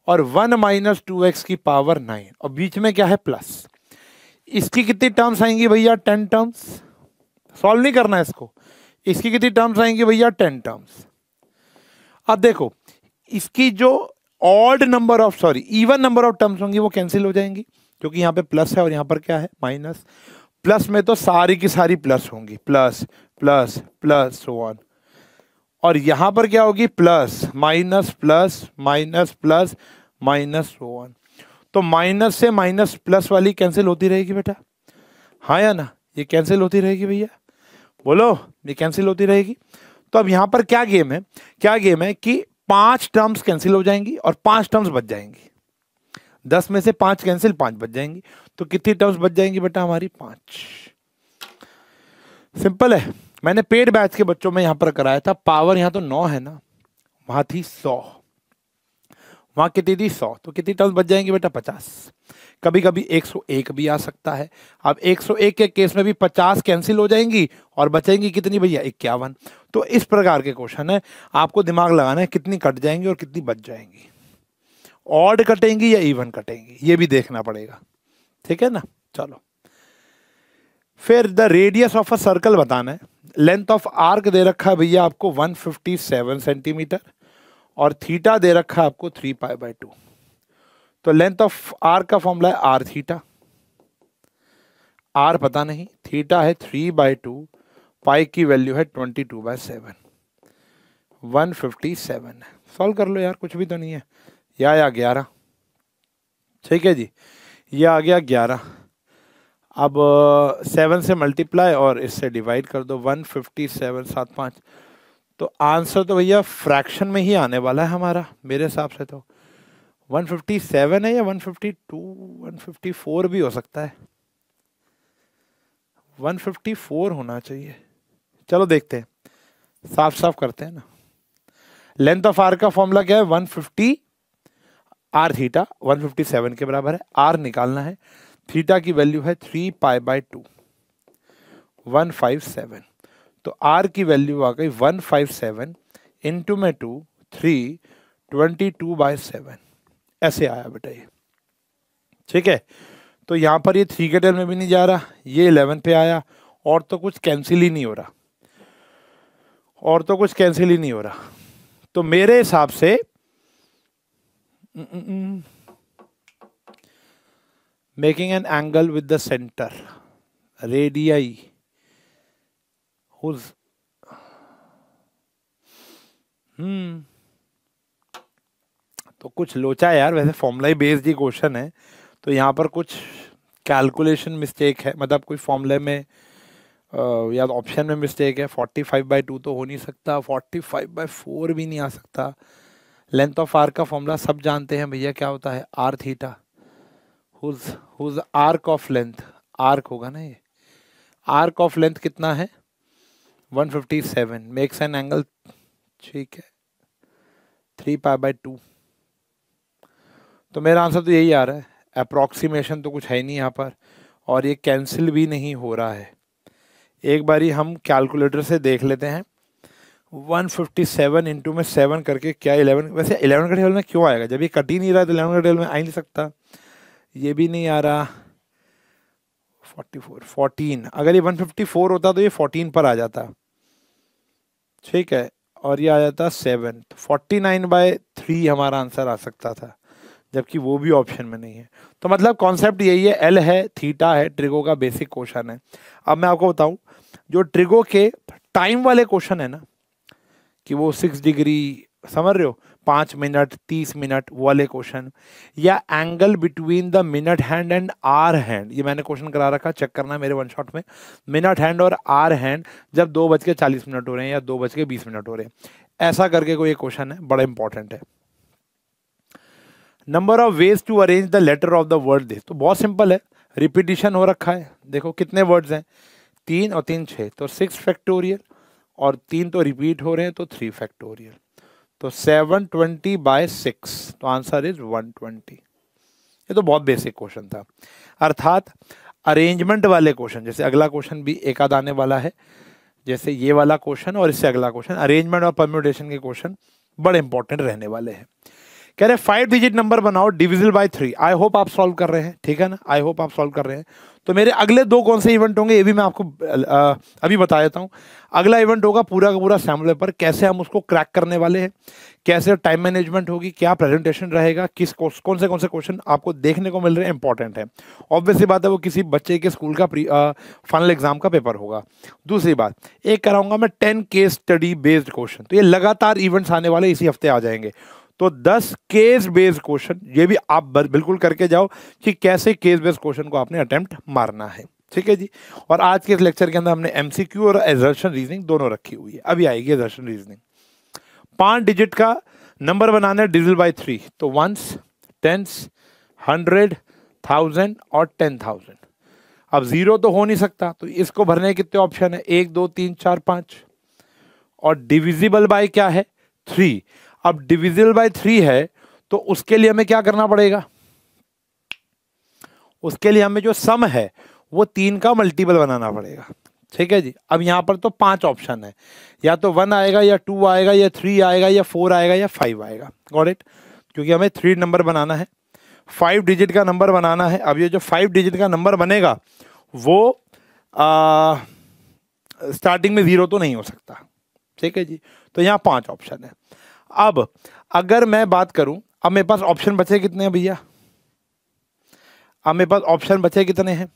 और 1 - 2x की पावर 9 और बीच में क्या है प्लस। इसकी कितनी टर्म्स आएंगी भैया 10 टर्म्स। सॉल्व नहीं करना है इसको, इसकी कितनी टर्म्स आएंगी भैया 10 टर्म्स। अब देखो इसकी जो odd number of even number of terms होंगी वो कैंसिल हो जाएंगी, क्योंकि यहाँ पे प्लस है और यहाँ पर क्या है माइनस। प्लस में तो सारी की सारी प्लस होंगी, plus plus plus so on. और यहाँ पर क्या होगी, plus minus plus minus plus minus so on. तो माइनस से माइनस प्लस वाली कैंसिल होती रहेगी बेटा, हाँ या ना, ये कैंसिल होती रहेगी भैया, बोलो, ये कैंसिल होती रहेगी। तो अब यहाँ पर क्या गेम है, क्या गेम है कि 5 टर्म्स कैंसिल हो जाएंगी और 5 टर्म्स बच जाएंगी। 10 में से 5 कैंसिल, 5 बच जाएंगी। तो कितनी टर्म्स बच जाएंगी बेटा हमारी, 5। सिंपल है। मैंने पेड बैच के बच्चों में यहां पर कराया था, पावर यहां तो 9 है ना, वहां थी 100, वहां कितनी थी 100, तो कितनी टर्म्स बच जाएंगी बेटा 50। कभी कभी 101 भी आ सकता है। अब 101 के केस में भी 50 कैंसिल हो जाएंगी और बचेंगी कितनी भैया, 51। तो इस प्रकार के क्वेश्चन है, आपको दिमाग लगाना है कितनी कट जाएंगी और कितनी बच जाएंगी, ऑड कटेंगी या इवन कटेंगी, ये भी देखना पड़ेगा, ठीक है ना। चलो फिर the radius of a circle बताना है। लेंथ ऑफ आर्क दे रखा है भैया आपको 157 सेंटीमीटर और थीटा दे रखा है आपको 3π/2। तो लेंथ ऑफ आर्क का फॉर्मूला है आर थीटा, आर पता नहीं, थीटा है 3/2, पाई की वैल्यू है 22/7, 157 है। सॉल्व कर लो यार, कुछ भी तो नहीं है, या 11, ठीक है जी, ये आ गया 11। अब 7 से मल्टीप्लाई और इससे डिवाइड कर दो, 157 7 5। तो आंसर तो भैया फ्रैक्शन में ही आने वाला है हमारा, मेरे हिसाब से तो 157 है या 152, 154 भी हो सकता है, 154 होना चाहिए। चलो देखते हैं, साफ साफ करते हैं ना। लेंथ ऑफ आर का फॉर्मूला क्या है, 150 आर थीटा 157 के बराबर है, आर निकालना है, थीटा की वैल्यू है 3π/2, 157। तो आर की वैल्यू आ गई 157 इंटू में 2 3 22/7, ऐसे आया बेटा ये, ठीक है। तो यहां पर ये 3 के टेल में भी नहीं जा रहा, ये 11 पे आया, और तो कुछ कैंसिल ही नहीं हो रहा, और तो कुछ कैंसिल ही नहीं हो रहा। तो मेरे हिसाब से making an angle with the centre radii whose तो कुछ लोचा है यार, वैसे फॉर्मूला ही बेस्ड ही क्वेश्चन है, तो यहाँ पर कुछ कैलकुलेशन मिस्टेक है, मतलब कोई फॉर्मूले में या ऑप्शन में मिस्टेक है। 45/2 तो हो नहीं सकता, 45/4 भी नहीं आ सकता। लेंथ ऑफ आर्क का फॉर्मूला सब जानते हैं भैया, क्या होता है, R theta, whose arc of length, arc होगा ना ये, आर्क ऑफ लेंथ कितना है 157, मेक्स एन एंगल, ठीक है, 3π/2। तो मेरा आंसर तो यही आ रहा है, अप्रॉक्सीमेशन तो कुछ है नहीं यहाँ पर, और ये कैंसिल भी नहीं हो रहा है। एक बारी हम कैलकुलेटर से देख लेते हैं, 157 इंटू में 7 करके क्या 11, वैसे 11 का टेबल में क्यों आएगा, जब ये कट ही नहीं रहा है तो 11 का टेबल में आ ही नहीं सकता, ये भी नहीं आ रहा। 14, अगर ये 154 होता तो ये 14 पर आ जाता, ठीक है, और ये आ जाता 7, तो 49/3 हमारा आंसर आ सकता था, जबकि वो भी ऑप्शन में नहीं है। तो मतलब कॉन्सेप्ट यही है, एल है, थीटा है, ट्रिगो का बेसिक क्वेश्चन है। अब मैं आपको बताऊं, जो ट्रिगो के टाइम वाले क्वेश्चन है ना, कि वो 6 डिग्री, समझ रहे हो, 5 मिनट 30 मिनट वाले क्वेश्चन, या angle between the minute hand and hour hand, ये मैंने क्वेश्चन करा रखा, चेक करना है मेरे वन शॉट में, मिनट हैंड और आर हैंड जब 2:40 हो रहे हैं या 2:20 हो रहे हैं, ऐसा करके कोई क्वेश्चन है, बड़ा इंपॉर्टेंट है। Number of ways to arrange the letter of the word this, तो बहुत सिंपल है, रिपीटिशन हो रखा है, देखो कितने वर्ड्स हैं, 3 और 3 6, तो 6 फैक्टोरियल, और 3 तो रिपीट हो रहे हैं तो 3 फैक्टोरियल, तो 720/6, तो आंसर इज 120। ये तो बहुत बेसिक क्वेश्चन था। अर्थात अरेंजमेंट वाले क्वेश्चन, जैसे अगला क्वेश्चन भी एक आध आने वाला है, जैसे ये वाला क्वेश्चन और इससे अगला क्वेश्चन, अरेंजमेंट और परम्यूटेशन के क्वेश्चन बड़े इंपॉर्टेंट रहने वाले हैं। कह रहे 5 डिजिट नंबर बनाओ डिविजिबल बाय 3। आई होप आप सॉल्व कर रहे हैं, ठीक है ना, आई होप आप सॉल्व कर रहे हैं। तो मेरे अगले दो कौन से इवेंट होंगे ये भी मैं आपको अभी बता देता हूं। अगला इवेंट होगा पूरा का पूरा सैम पेपर, कैसे हम उसको क्रैक करने वाले हैं, कैसे टाइम मैनेजमेंट होगी, क्या प्रेजेंटेशन रहेगा, किस कौन से क्वेश्चन आपको देखने को मिल रहे हैं, इंपॉर्टेंट है। ऑब्वियसली बात है वो किसी बच्चे के स्कूल का फाइनल एग्जाम का पेपर होगा। दूसरी बात, एक कराऊंगा मैं 10 केस स्टडी बेस्ड क्वेश्चन, तो ये लगातार इवेंट्स आने वाले इसी हफ्ते आ जाएंगे। तो 10 केस बेस्ड क्वेश्चन, ये भी आप बिल्कुल करके जाओ कि कैसे केस बेस्ड क्वेश्चन को आपने अटेम्प्ट मारना है, ठीक है जी। और आज के इस लेक्चर के अंदर हमने एमसीक्यू और असर्शन रीजनिंग दोनों रखी हुई है। अभी आएगी असर्शन रीजनिंग। 5 डिजिट का नंबर बनाना है डिविजिबल बाय 3, तो 1s, 10s, 100, 1000 और 10,000। अब जीरो तो हो नहीं सकता, तो इसको भरने के कितने ऑप्शन है, 1 2 3 4 5। और डिविजिबल बाय क्या है, 3। अब डिविजिबल बाय 3 है तो उसके लिए हमें क्या करना पड़ेगा, उसके लिए हमें जो सम है वो 3 का मल्टीपल बनाना पड़ेगा, ठीक है जी। अब यहां पर तो 5 ऑप्शन है, या तो 1 आएगा या 2 आएगा या 3 आएगा या 4 आएगा या 5 आएगा। Got it? क्योंकि हमें 3 नंबर बनाना है, 5 डिजिट का नंबर बनाना है। अब ये जो 5 डिजिट का नंबर बनेगा वो स्टार्टिंग में 0 तो नहीं हो सकता, ठीक है जी। तो यहाँ 5 ऑप्शन है। अब अगर मैं बात करूं, अब मेरे पास ऑप्शन बचे कितने हैं भैया, अब मेरे पास ऑप्शन बचे कितने हैं,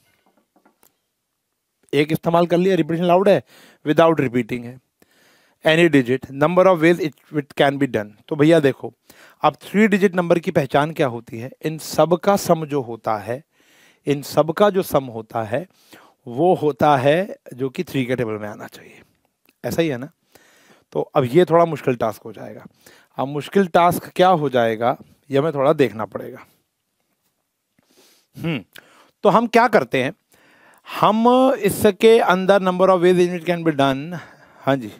एक इस्तेमाल कर लिया, रिपीटेशन लाउड है, विदाउट रिपीटिंग है, any digit, number of ways it can be done. तो भैया देखो, अब 3 डिजिट नंबर की पहचान क्या होती है, इन सब का सम जो होता है, इन सब का जो सम होता है वो होता है जो कि 3 के टेबल में आना चाहिए, ऐसा ही है ना। तो अब ये थोड़ा मुश्किल टास्क हो जाएगा। अब मुश्किल टास्क क्या हो जाएगा ये हमें थोड़ा देखना पड़ेगा। तो हम क्या करते हैं, हम इसके अंदर number of ways it can be done, हाँ जी,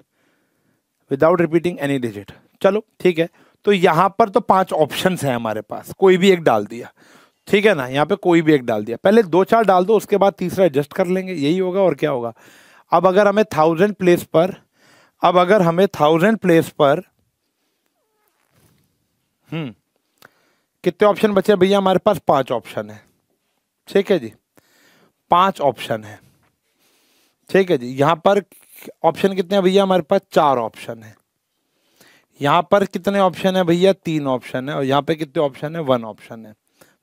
विदाउट रिपीटिंग एनी डिजिट। चलो ठीक है, तो यहां पर तो 5 ऑप्शंस हैं हमारे पास, कोई भी एक डाल दिया, ठीक है ना, यहाँ पे कोई भी एक डाल दिया, पहले 2-4 डाल दो, उसके बाद तीसरा एडजस्ट कर लेंगे, यही होगा और क्या होगा। अब अगर हमें 1000 प्लेस पर, अब अगर हमें 1000 प्लेस पर कितने ऑप्शन बचे भैया, हमारे पास 5 ऑप्शन है, ठीक है जी, 5 ऑप्शन है, ठीक है जी। यहां पर ऑप्शन कितने हैं भैया, हमारे पास 4 ऑप्शन है। यहां पर कितने ऑप्शन है भैया, 3 ऑप्शन है। और यहां पे कितने ऑप्शन है, 1 ऑप्शन है,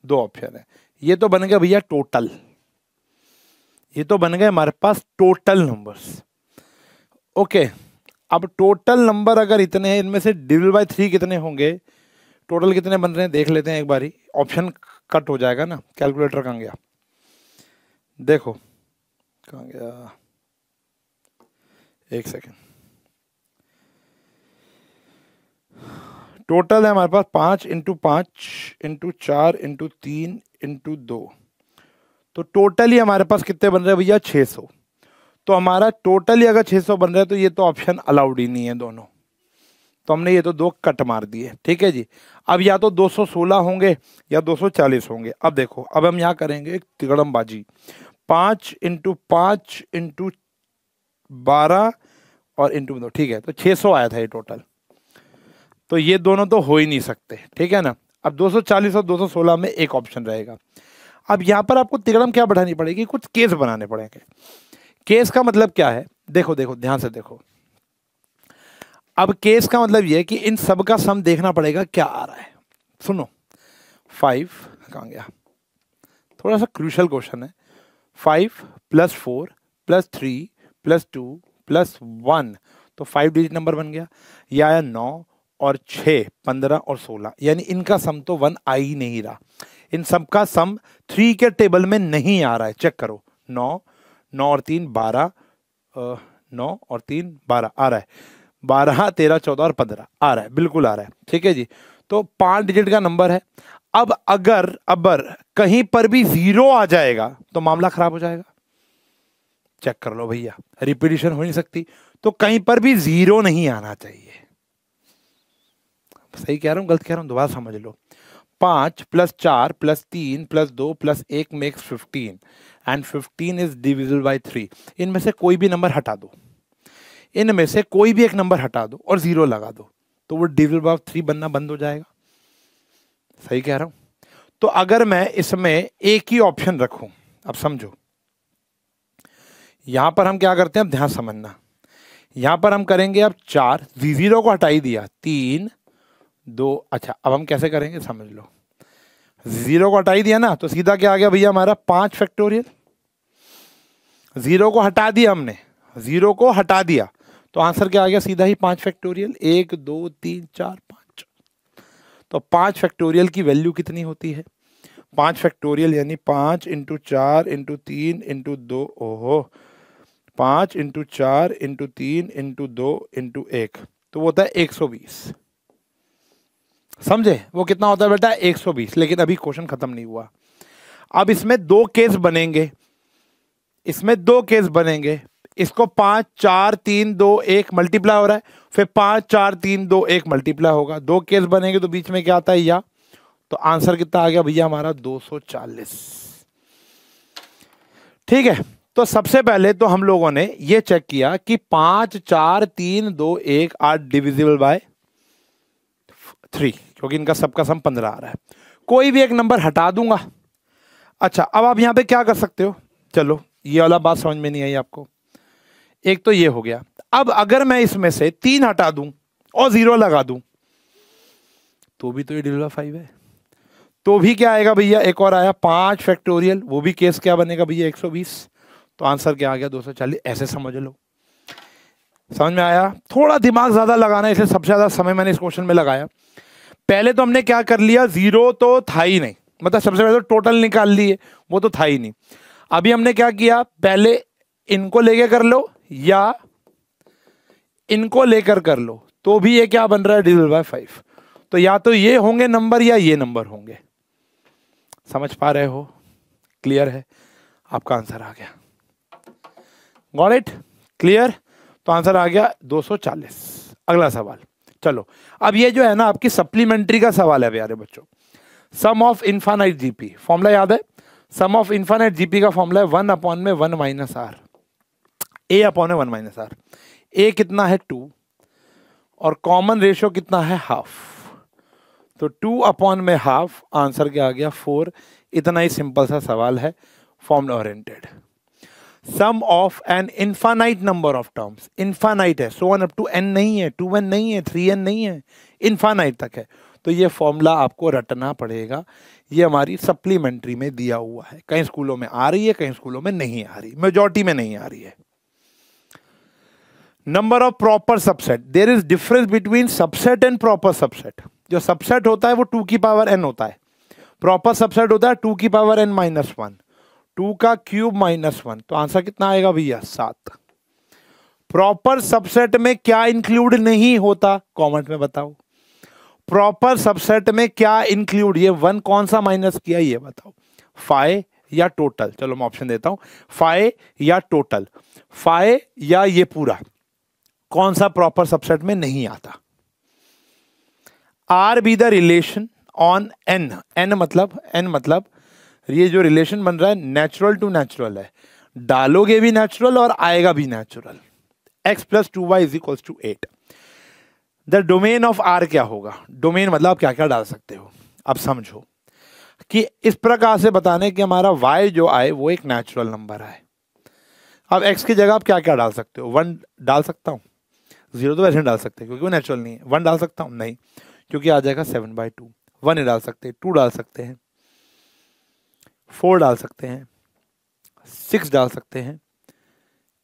2 ऑप्शन है। ये तो बन गया भैया टोटल, ये तो बन गए हमारे पास टोटल नंबर्स। ओके, अब टोटल नंबर अगर इतने हैं, इनमें से डिविजिबल बाय 3 कितने होंगे, टोटल कितने बन रहे हैं देख लेते हैं एक बारी। ऑप्शन कट हो जाएगा ना, कैलकुलेटर कहाँ गया, देखो कहाँ गया, एक सेकेंड। टोटल है हमारे पास 5 × 5 × 4 × 3 × 2, तो टोटली हमारे पास कितने बन रहे हैं भैया, 600। तो हमारा टोटली अगर 600 बन रहा है तो ये तो ऑप्शन अलाउड ही नहीं है दोनों, तो हमने ये तो 2 कट मार दिए, ठीक है जी। अब या तो 216 होंगे या 240 होंगे। अब देखो, अब हम यहाँ करेंगे एक तिगड़मबाजी, 5 × 5 × 12 और × 2, ठीक है, तो 600 आया था ये टोटल। तो ये दोनों तो हो ही नहीं सकते, ठीक है ना। अब 240 और 216 में एक ऑप्शन रहेगा। अब यहाँ पर आपको तिगड़म क्या बढ़ानी पड़ेगी, कुछ केस बनाने पड़ेंगे। केस का मतलब क्या है, देखो देखो ध्यान से देखो। अब केस का मतलब ये है कि इन सब का सम देखना पड़ेगा क्या आ रहा है। सुनो, 5 कहाँ गया, थोड़ा सा क्रूशियल क्वेश्चन है। 5 + 4 + 3 + 2 + 1, तो 5 डिजिट नंबर बन गया। या आया 9 और 6, 15 और 16, यानी इनका सम तो 1 आ ही नहीं रहा। इन सब का सम 3 के टेबल में नहीं आ रहा है, चेक करो। 9 और 3 12, 9 और 3 12 आ रहा है, 12 13 14 और 15 आ रहा है, बिल्कुल आ रहा है, ठीक है जी। तो 5 डिजिट का नंबर है। अब अगर कहीं पर भी 0 आ जाएगा तो मामला खराब हो जाएगा, चेक कर लो भैया, रिपीटिशन हो नहीं सकती, तो कहीं पर भी 0 नहीं आना चाहिए। सही कह रहा हूं गलत कह रहा हूं, दोबारा समझ लो। 5 + 4 + 3 + 2 + 1 makes 15 and 15 is divisible by 3। इनमें से कोई भी नंबर हटा दो, इनमें से कोई भी एक नंबर हटा दो और 0 लगा दो, तो वो डिविजिबल बाय 3 बनना बंद हो जाएगा। सही कह रहा हूं? तो अगर मैं इसमें एक ही ऑप्शन रखूं, अब समझो, यहां पर हम क्या करते हैं, अब ध्यान समझना, यहां पर हम करेंगे अब 4, जीरो को हटा ही दिया, 3 2, अच्छा अब हम कैसे करेंगे समझ लो, जीरो को हटा ही दिया ना, तो सीधा क्या आ गया भैया हमारा 5 फैक्टोरियल। जीरो को हटा दिया हमने, जीरो को हटा दिया, तो आंसर क्या आ गया, सीधा ही 5 फैक्टोरियल, 1 2 3 4 5। तो 5 फैक्टोरियल की वैल्यू कितनी होती है, 5 फैक्टोरियल यानी 5 इंटू 4 इंटू 3 इंटू 2, ओहो, 5 इंटू 4 इंटू 3 इंटू 2 इंटू 1, तो वो होता है 120। समझे, वो कितना होता है बेटा, 120। लेकिन अभी क्वेश्चन खत्म नहीं हुआ, अब इसमें दो केस बनेंगे, इसमें दो केस बनेंगे, इसको 5 4 3 2 1 मल्टीप्लाई हो रहा है, फिर 5 4 3 2 1 मल्टीप्लाई होगा, दो केस बनेंगे, तो बीच में क्या आता है या, तो आंसर कितना आ गया भैया हमारा 240। ठीक है, तो सबसे पहले तो हम लोगों ने ये चेक किया कि 5 4 3 2 1 आर डिविजिबल बाय 3, क्योंकि इनका सबका सम 15 आ रहा है, कोई भी एक नंबर हटा दूंगा। अच्छा अब आप यहां पे क्या कर सकते हो, चलो ये वाला बात समझ में नहीं आई आपको, एक तो ये हो गया। अब अगर मैं इसमें से 3 हटा दूं और 0 लगा दूं, तो भी तो ये डिविजिबल 5 है, तो भी क्या आएगा भैया, एक और आया 5 फैक्टोरियल, वो भी केस क्या बनेगा भैया 120, तो आंसर क्या आ गया 240। ऐसे समझ लो, समझ में आया? थोड़ा दिमाग ज्यादा लगाना है, इसलिए सबसे ज्यादा समय मैंने इस क्वेश्चन में लगाया। पहले तो हमने क्या कर लिया, जीरो तो था ही नहीं, मतलब सबसे पहले तो टोटल निकाल लिए, वो तो था ही नहीं। अभी हमने क्या किया, पहले इनको लेके कर लो या इनको लेकर कर लो, तो भी ये क्या बन रहा है, डिविजिबल बाय 5। तो या तो ये होंगे नंबर या ये नंबर होंगे। समझ पा रहे हो? क्लियर है? आपका आंसर आ गया। Got it? क्लियर? तो आंसर आ गया 240। अगला सवाल, चलो अब ये जो है ना आपकी सप्लीमेंट्री का सवाल है प्यारे बच्चों। सम ऑफ इनफाइनाइट जीपी, फॉर्मूला याद है? सम ऑफ इनफाइनाइट जीपी का फॉर्मूला है 1 अपॉन में 1 माइनस आर, ए अपॉन में 1 माइनस आर। ए कितना है 2 और कॉमन रेशियो कितना है हाफ, तो 2 अपॉन में हाफ, आंसर क्या आ गया 4। इतना ही सिंपल सा सवाल है, formula oriented. Sum of n infinite number of terms, infinite है, so on up to n नहीं है, 2n नहीं है, 3n नहीं है, इनफाइनाइट तक है, तो ये फॉर्मूला आपको रटना पड़ेगा। ये हमारी सप्लीमेंट्री में दिया हुआ है, कई स्कूलों में आ रही है, कई स्कूलों में नहीं आ रही, मेजॉरिटी में नहीं आ रही है। Number of proper subset, there is difference between subset and proper subset. जो सबसेट होता है वो 2 की पावर n होता है, प्रॉपर सबसेट होता है 2 की पावर n माइनस 1, 2 का क्यूब माइनस 1, तो आंसर कितना आएगा भैया 7। प्रॉपर सबसेट में क्या इंक्लूड नहीं होता, कमेंट में बताओ। प्रॉपर सबसेट में क्या इंक्लूड, ये 1 कौन सा माइनस किया ये बताओ, फाइ या टोटल। चलो मैं ऑप्शन देता हूं, फाइ या टोटल, फाइ या ये पूरा, कौन सा प्रॉपर सबसेट में नहीं आता। R be the relation on N, N मतलब ये जो रिलेशन बन रहा है नेचुरल टू नेचुरल है, डालोगे भी नेचुरल और आएगा भी natural. x plus 2y is equals to 8। The domain of r क्या होगा, डोमेन मतलब आप क्या क्या डाल सकते हो। अब समझो कि इस प्रकार से बताने कि हमारा y जो आए वो एक नेचुरल नंबर है। अब x की जगह आप क्या क्या डाल सकते हो, 1 डाल सकता हूं, 0 तो वैसे डाल सकते हैं क्योंकि वो नेचुरल नहीं है। 1 डाल सकता हूं, नहीं, क्योंकि आ जाएगा 7/2। 1 ही डाल सकते हैं, 2 डाल सकते हैं, 4 डाल सकते हैं, 6 डाल सकते हैं,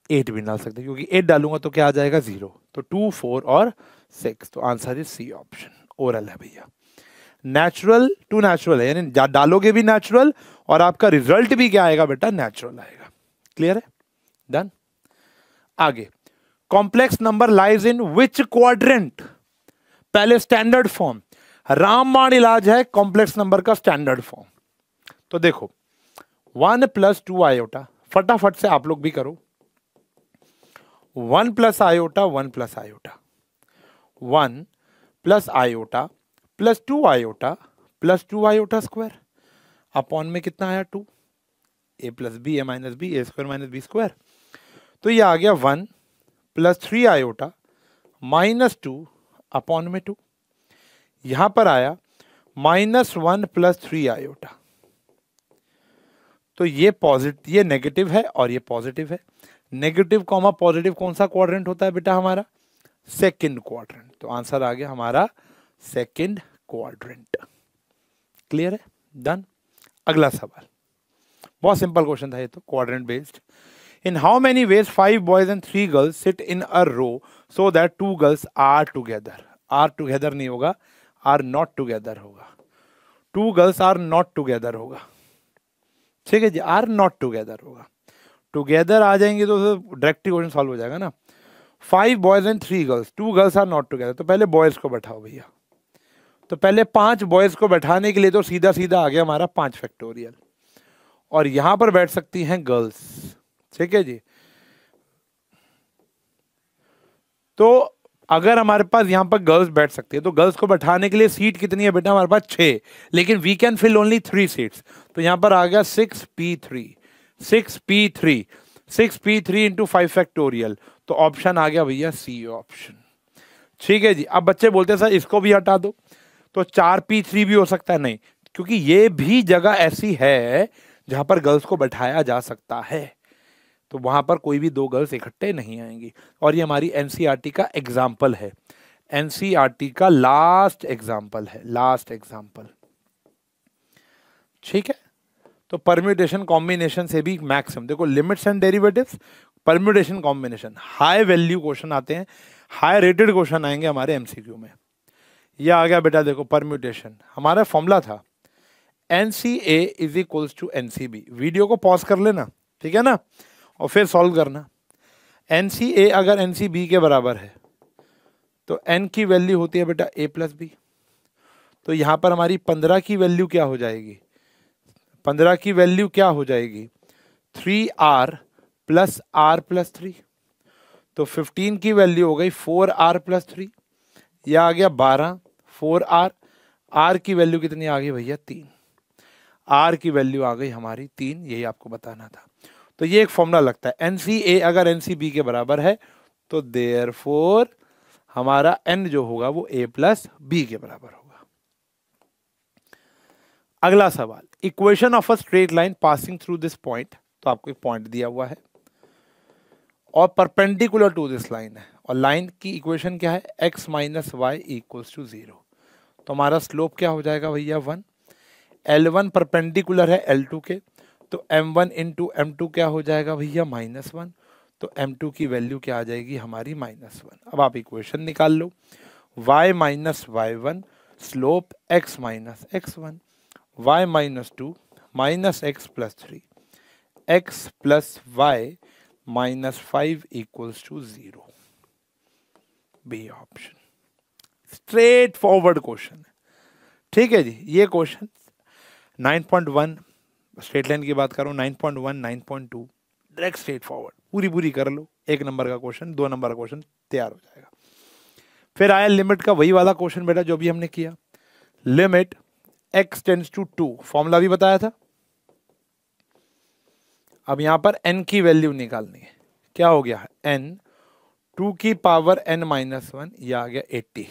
8 भी डाल सकते हैं, क्योंकि 8 डालूंगा तो क्या आ जाएगा 0, तो 2 4 और 6, तो answer is C option, oral है भैया। नेचुरल टू नेचुरल है, यानी डालोगे भी नेचुरल और आपका रिजल्ट भी क्या आएगा बेटा, नेचुरल आएगा। क्लियर है? डन। आगे, complex number lies in which quadrant. पहले स्टैंडर्ड फॉर्म, रामबाण इलाज है कॉम्प्लेक्स नंबर का स्टैंडर्ड फॉर्म। तो देखो 1 प्लस 2 आयोटा, फटाफट से आप लोग भी करो, 1 plus iota 1 plus iota, 1 plus iota plus 2 iota plus 2 iota square, upon में कितना आया 2, ए प्लस बी ए माइनस बी, ए स्क्वायर माइनस बी स्क्वायर, तो ये आ गया 1 प्लस 3 आयोटा माइनस 2 अपॉन में 2। यहां पर आया -1 + 3 आयोटा। तो ये पॉजिटिव, ये नेगेटिव है और ये पॉजिटिव है। नेगेटिव कॉमा पॉजिटिव कौन सा क्वाड्रेंट होता है बेटा हमारा? Second quadrant. तो आंसर आ गया हमारा सेकंड क्वाड्रेंट। क्लियर है? डन। अगला सवाल बहुत सिंपल क्वेश्चन था ये तो, quadrant based. In how many ways 5 boys and 3 girls sit in a row so that 2 girls are together. Are together नहीं होगा, आर नॉट टुगेदर होगा। 2 गर्ल्स आर नॉट टुगेदर होगा। ठीक है जी, आर नॉट टुगेदर होगा। टुगेदर आ जाएंगे तो डायरेक्ट क्वेश्चन सॉल्व हो जाएगा ना। 5 boys and 3 girls, 2 girls are not together. तो पहले बॉयज को बैठाओ भैया। तो पहले 5 बॉयज को बैठाने के लिए तो सीधा सीधा आ गया हमारा 5 फैक्टोरियल, और यहां पर बैठ सकती हैं गर्ल्स। ठीक है जी। तो अगर हमारे पास यहां पर गर्ल्स बैठ सकती है तो गर्ल्स को बैठाने के लिए सीट कितनी है बेटा हमारे पास? 6, लेकिन we can fill only 3 seats. तो यहां पर आ गया 6p3, 6p3, 6p3 into 5 factorial. तो ऑप्शन आ गया भैया सी ऑप्शन। ठीक है जी। अब बच्चे बोलते हैं सर इसको भी हटा दो, तो 4p3 भी हो सकता है। नहीं, क्योंकि ये भी जगह ऐसी है जहां पर गर्ल्स को बैठाया जा सकता है, तो वहां पर कोई भी 2 गर्ल्स इकट्ठे नहीं आएंगी। और ये हमारी एनसीईआरटी का एग्जाम्पल है, एनसीईआरटी का लास्ट एग्जाम्पल है, लास्ट एग्जाम्पल। ठीक है। तो परम्यूटेशन कॉम्बिनेशन से भी मैक्सिमम देखो, limits and derivatives, permutation combination, high value question आते हैं, हाई रेटेड क्वेश्चन आएंगे हमारे एमसीक्यू में। ये आ गया बेटा देखो परम्यूटेशन। हमारा फॉर्मूला था NCA is equals to NCB। Video को पॉज कर लेना, ठीक है ना, और फिर सॉल्व करना। NCA अगर NCB के बराबर है तो N की वैल्यू होती है बेटा A + B। तो यहां पर हमारी 15 की वैल्यू क्या हो जाएगी? 15 की वैल्यू क्या हो जाएगी? 3R + R + 3। तो 15 की वैल्यू हो गई 4R + 3। यह आ गया 12, 4R। R की वैल्यू कितनी आ गई भैया? 3। R की वैल्यू आ गई हमारी 3, यही आपको बताना था। तो ये एक फॉर्मूला लगता है, NCA अगर NCB के बराबर है तो देयरफॉर हमारा N जो होगा वो A + B के बराबर होगा। अगला सवाल, equation of a straight line passing through this point. तो आपको एक पॉइंट दिया हुआ है और परपेंडिकुलर टू दिस लाइन है, और लाइन की इक्वेशन क्या है? x - y = 0। तो हमारा स्लोप क्या हो जाएगा भैया? 1। L1 परपेंडिकुलर है L2 के, तो m1 इंटू m2 क्या हो जाएगा भैया? -1। तो m2 की वैल्यू क्या आ जाएगी हमारी? -1। अब आप इक्वेशन निकाल लो, y - y1 slope x - x1, y - 2 -x + 3, x + y - 5 = 0। B option. Straightforward question है। ठीक है जी। ये क्वेश्चन 9.1 स्ट्रेट लाइन की बात करो, 9.1, 9.2 डायरेक्ट स्ट्रेट फॉरवर्ड, पूरी कर लो। 1 नंबर का क्वेश्चन, 2 नंबर का क्वेश्चन तैयार हो जाएगा। फिर आया लिमिट का वही वाला क्वेश्चन बेटा जो भी हमने किया, limit x tends to 2, formula भी बताया था। अब यहां पर n की वैल्यू निकालनी है। क्या हो गया? n 2 की पावर n - 1, यह आ गया 80।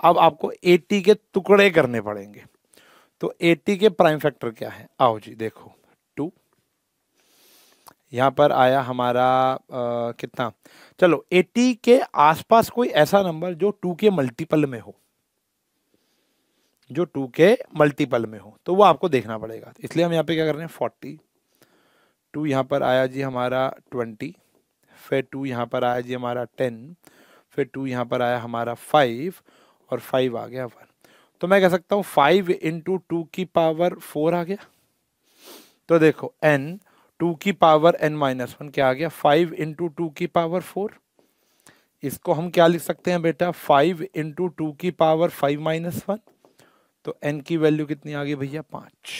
अब आपको 80 के टुकड़े करने पड़ेंगे। तो 80 के प्राइम फैक्टर क्या है? आओ जी देखो, 2। यहां पर आया हमारा कितना? चलो 80 के आसपास कोई ऐसा नंबर जो 2 के मल्टीपल में हो, जो 2 के मल्टीपल में हो, तो वो आपको देखना पड़ेगा। इसलिए हम यहाँ पे क्या कर रहे हैं? 40। 2 यहाँ पर आया जी हमारा 20, फिर 2 यहाँ पर आया जी हमारा 10, फिर 2 यहाँ पर आया हमारा 5, और 5 आ गया 1। तो मैं कह सकता हूँ 5 इंटू 2 की पावर 4 आ गया। तो देखो n 2 की पावर n - 1 क्या आ गया? 5 इंटू 2 की पावर 4। इसको हम क्या लिख सकते हैं बेटा? 5 इंटू 2 की पावर 5 - 1। तो n की वैल्यू कितनी आ गई भैया? 5।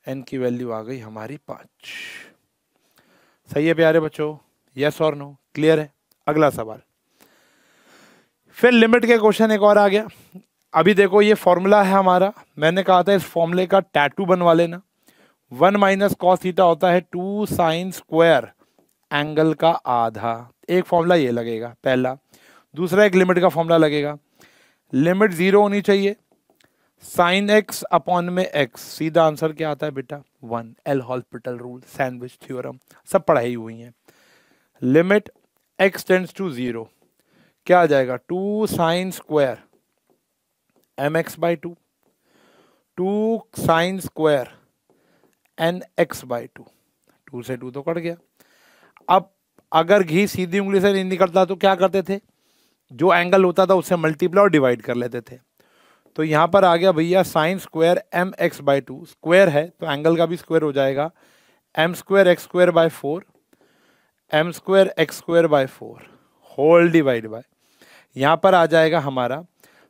n की वैल्यू आ गई हमारी 5। सही है प्यारे बच्चों? यस और नो? क्लियर है? अगला सवाल, फिर लिमिट के क्वेश्चन एक और आ गया। अभी देखो ये फॉर्मूला है हमारा, मैंने कहा था इस फॉर्मूले का टैटू बनवा लेना। 1 - cos थीटा होता है 2 sin स्क्वायर एंगल का आधा। एक फॉर्मूला ये लगेगा पहला। दूसरा एक लिमिट का फॉर्मूला लगेगा, लिमिट 0 होनी चाहिए, साइन एक्स अपॉन में एक्स, सीधा आंसर क्या आता है बेटा 1। L hospital rule, sandwich theorem, सब पढ़ाई हुई है। लिमिट एक्स टेंड्स टू 0, क्या आ जाएगा 2 sine square M X by 2, 2 sine square N X by 2, 2 से 2 तो कट गया। अब अगर घी सीधी उंगली से नहीं निकलता तो क्या करते थे, जो एंगल होता था उससे मल्टीप्लाई और डिवाइड कर लेते थे। तो यहां पर आ गया भैया sine square M X by 2, square है तो एंगल का भी स्क्वायर हो जाएगा, M square X square by 4, M square X square by 4 whole divide by, यहां पर आ जाएगा हमारा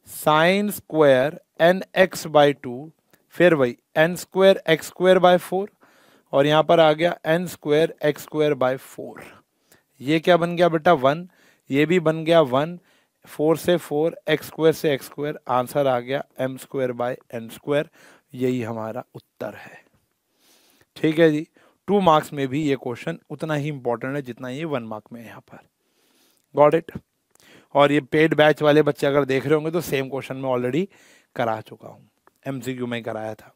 sine square N X by 2, फिर वही N square X square by 4, और यहां पर आ गया N square X square by 4। ये क्या बन गया बेटा 1, ये भी बन गया 1, 4 से 4, एक्स स्क्वायर से एक्स स्क्वायर, आंसर आ गया M square by N square. यही हमारा उत्तर है। ठीक है जी, 2 मार्क्स में भी ये क्वेश्चन उतना ही इंपॉर्टेंट है जितना ये 1 मार्क में है यहाँ पर। Got it. और ये पेड बैच वाले बच्चे अगर देख रहे होंगे तो सेम क्वेश्चन में ऑलरेडी करा चुका हूँ, एमसीक्यू में कराया था।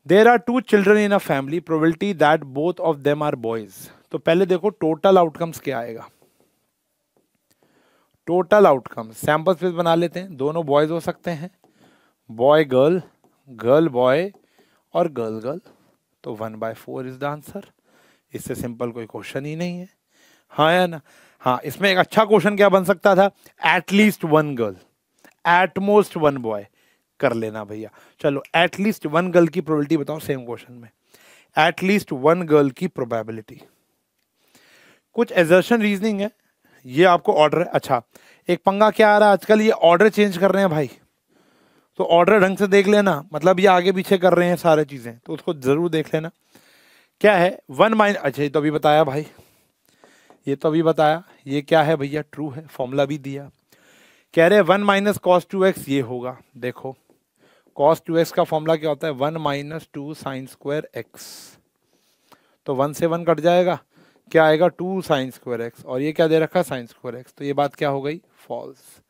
There are 2 children in a family, probability that both of them are boys. तो पहले देखो टोटल आउटकम्स क्या आएगा। टोटल आउटकम सैंपल स्पेस बना लेते हैं, दोनों बॉयज हो सकते हैं, बॉय गर्ल, गर्ल बॉय और गर्ल गर्ल, तो 1/4 इज द आंसर। इससे सिंपल कोई क्वेश्चन ही नहीं है, हाँ या ना। हाँ, इसमें एक अच्छा क्वेश्चन क्या बन सकता था, एटलीस्ट 1 गर्ल एटमोस्ट 1 बॉय, कर लेना भैया। चलो एटलीस्ट 1 गर्ल की प्रोबेबिलिटी बताओ सेम क्वेश्चन में, एटलीस्ट 1 गर्ल की प्रोबेबिलिटी। कुछ एजर्शन रीजनिंग है, ये आपको ऑर्डर है। अच्छा, एक पंगा क्या आ रहा है आजकल, ये ऑर्डर चेंज कर रहे हैं भाई, तो ऑर्डर ढंग से देख लेना, मतलब ये आगे पीछे कर रहे हैं सारे चीजें, तो उसको जरूर देख लेना। क्या है 1 माइनस, अच्छा ये तो अभी बताया भाई, ये तो अभी बताया, ये क्या है भैया ट्रू है, फॉर्मूला भी दिया। कह रहे 1 माइनस कॉस 2x ये होगा, देखो कॉस 2x का फॉर्मूला क्या होता है 1 माइनस 2 साइन स्क्वायर एक्स, तो 1 से 1 कट जाएगा, क्या आएगा 2 साइन स्क्वायर एक्स, और ये क्या दे रखा है साइन स्क्वायर एक्स, तो ये बात क्या हो गई फॉल्स।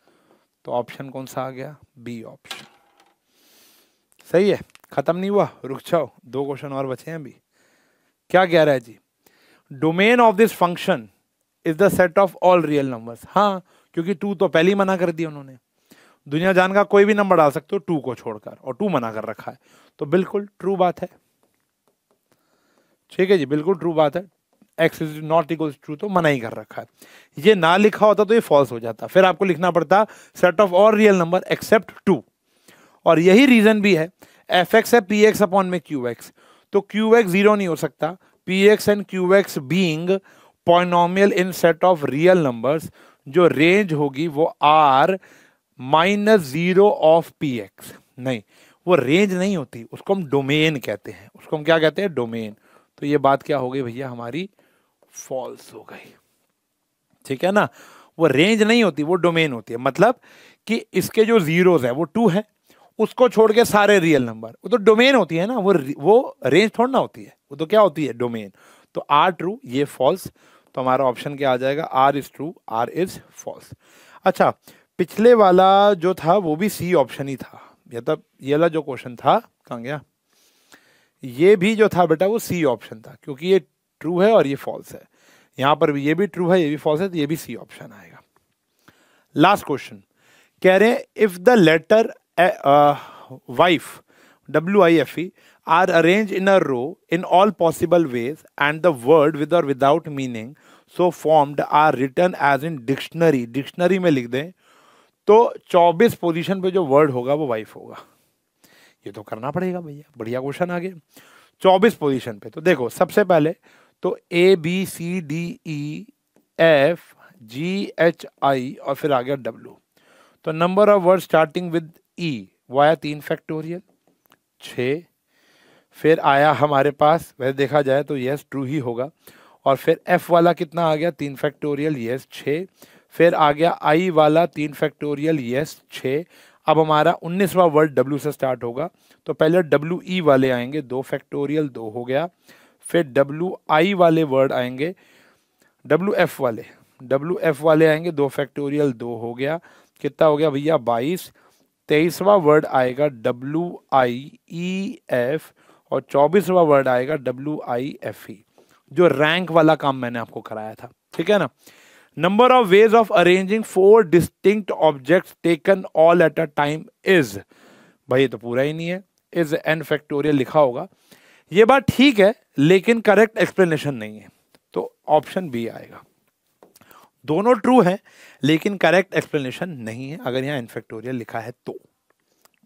तो ऑप्शन कौन सा आ गया, बी ऑप्शन। सही है, खत्म नहीं हुआ, रुक जाओ, 2 क्वेश्चन और बचे हैं अभी। क्या कह रहा है जी, domain of this function is the set of all real numbers. हाँ, क्योंकि 2 तो पहले ही मना कर दिया उन्होंने, दुनिया जान का कोई भी नंबर डाल सकते हो 2 को छोड़कर, और 2 मना कर रखा है, तो बिल्कुल ट्रू बात है। ठीक है जी, बिल्कुल ट्रू बात है, x is not equal true तो मना ही कर रखा है। ये ना लिखा होता तो ये फॉल्स हो जाता, फिर आपको लिखना पड़ता set of all real number except 2, और यही रीजन भी है एफ एक्स है पी एक्स अपॉन में क्यू एक्स, तो क्यू एक्स 0 नहीं हो सकता, P x and Q x being polynomial in set of real numbers, जो रेंज होगी वो r -0 ऑफ पी एक्स। नहीं, वो रेंज नहीं होती, उसको हम डोमेन कहते हैं, उसको हम क्या कहते हैं डोमेन। तो ये बात क्या हो गई भैया हमारी फॉल्स हो गई। ठीक है ना, वो रेंज नहीं होती, वो डोमेन होती है, मतलब कि इसके जो जीरोस है वो 2 है, उसको छोड़ के सारे रियल नंबर, वो तो डोमेन होती है ना, वो रेंज थोड़ा ना होती है, वो तो क्या होती है डोमेन। तो आर ट्रू, ये फॉल्स, तो हमारा ऑप्शन क्या आ जाएगा, R is true, R is false. अच्छा, पिछले वाला जो था वो भी सी ऑप्शन ही था, मतलब ये वाला जो क्वेश्चन था, कहाँ गया, ये भी जो था बेटा वो सी ऑप्शन था, क्योंकि ये ट्रू है और ये फॉल्स है, यहां पर भी ये भी ट्रू है ये भी फॉल्स है, तो ये भी सी ऑप्शन आएगा। लास्ट क्वेश्चन कह रहे हैं if the letter wife WIFE are arranged in a row in all possible ways and the word with or without meaning so formed are written as in dictionary, dictionary में लिख दें तो 24 पोजीशन पे जो वर्ड होगा वो वाइफ होगा। ये तो करना पड़ेगा भैया, बढ़िया क्वेश्चन आ गया। 24 पोजीशन पे, तो देखो सबसे पहले तो ABCDEFGHI और फिर आ गया W, तो number of word starting with E वो आया 3 फैक्टोरियल 6, फिर आया हमारे पास, वैसे देखा जाए तो यस ट्रू ही होगा, और फिर F वाला कितना आ गया 3 फैक्टोरियल यस 6, फिर आ गया I वाला 3 फैक्टोरियल यस 6। अब हमारा 19वां वर्ड W से स्टार्ट होगा, तो पहले WE वाले आएंगे 2 फैक्टोरियल 2 हो गया, फिर WI वाले वर्ड आएंगे, WF वाले आएंगे 2 फैक्टोरियल 2 हो गया, कितना हो गया भैया 22। 23वां वर्ड आएगा WIEF और 24वां वर्ड आएगा WIFE, जो रैंक वाला काम मैंने आपको कराया था, ठीक है ना। Number of ways of arranging 4 distinct objects taken all at a time is, भाई ये तो पूरा ही नहीं है, इज n फैक्टोरियल लिखा होगा। ये बात ठीक है लेकिन करेक्ट एक्सप्लेनेशन नहीं है, तो ऑप्शन बी आएगा। दोनों ट्रू है लेकिन करेक्ट एक्सप्लेनेशन नहीं है अगर यहाँ n फैक्टोरियल लिखा है तो।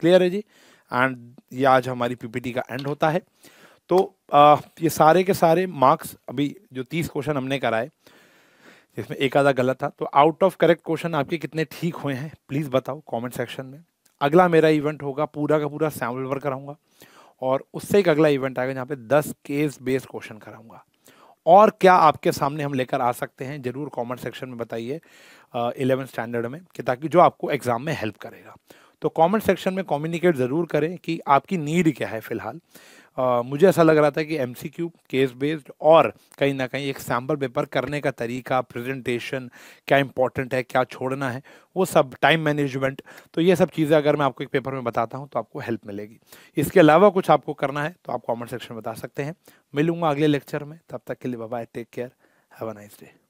क्लियर है जी। एंड ये आज हमारी पीपीटी का एंड होता है। तो ये सारे के सारे मार्क्स, अभी जो 30 क्वेश्चन हमने कराए जिसमें एक आधा गलत था, तो आउट ऑफ करेक्ट क्वेश्चन आपके कितने ठीक हुए हैं प्लीज बताओ कमेंट सेक्शन में। अगला मेरा इवेंट होगा, पूरा का पूरा सैम्पल वर्क कराऊंगा और उससे एक अगला इवेंट आएगा जहाँ पे 10 केस बेस्ड क्वेश्चन कराऊंगा। और क्या आपके सामने हम लेकर आ सकते हैं जरूर कमेंट सेक्शन में बताइए 11th स्टैंडर्ड में, कि ताकि जो आपको एग्जाम में हेल्प करेगा। तो कमेंट सेक्शन में कम्युनिकेट ज़रूर करें कि आपकी नीड क्या है फिलहाल। मुझे ऐसा लग रहा था कि MCQ केस बेस्ड और कहीं ना कहीं एक सैम्पल पेपर करने का तरीका, प्रेजेंटेशन क्या इंपॉर्टेंट है, क्या छोड़ना है, वो सब, टाइम मैनेजमेंट, तो ये सब चीज़ें अगर मैं आपको एक पेपर में बताता हूँ तो आपको हेल्प मिलेगी। इसके अलावा कुछ आपको करना है तो आप कमेंट सेक्शन में बता सकते हैं। मिलूंगा अगले लेक्चर में, तब तक के लिए bye bye, take care, have a nice day.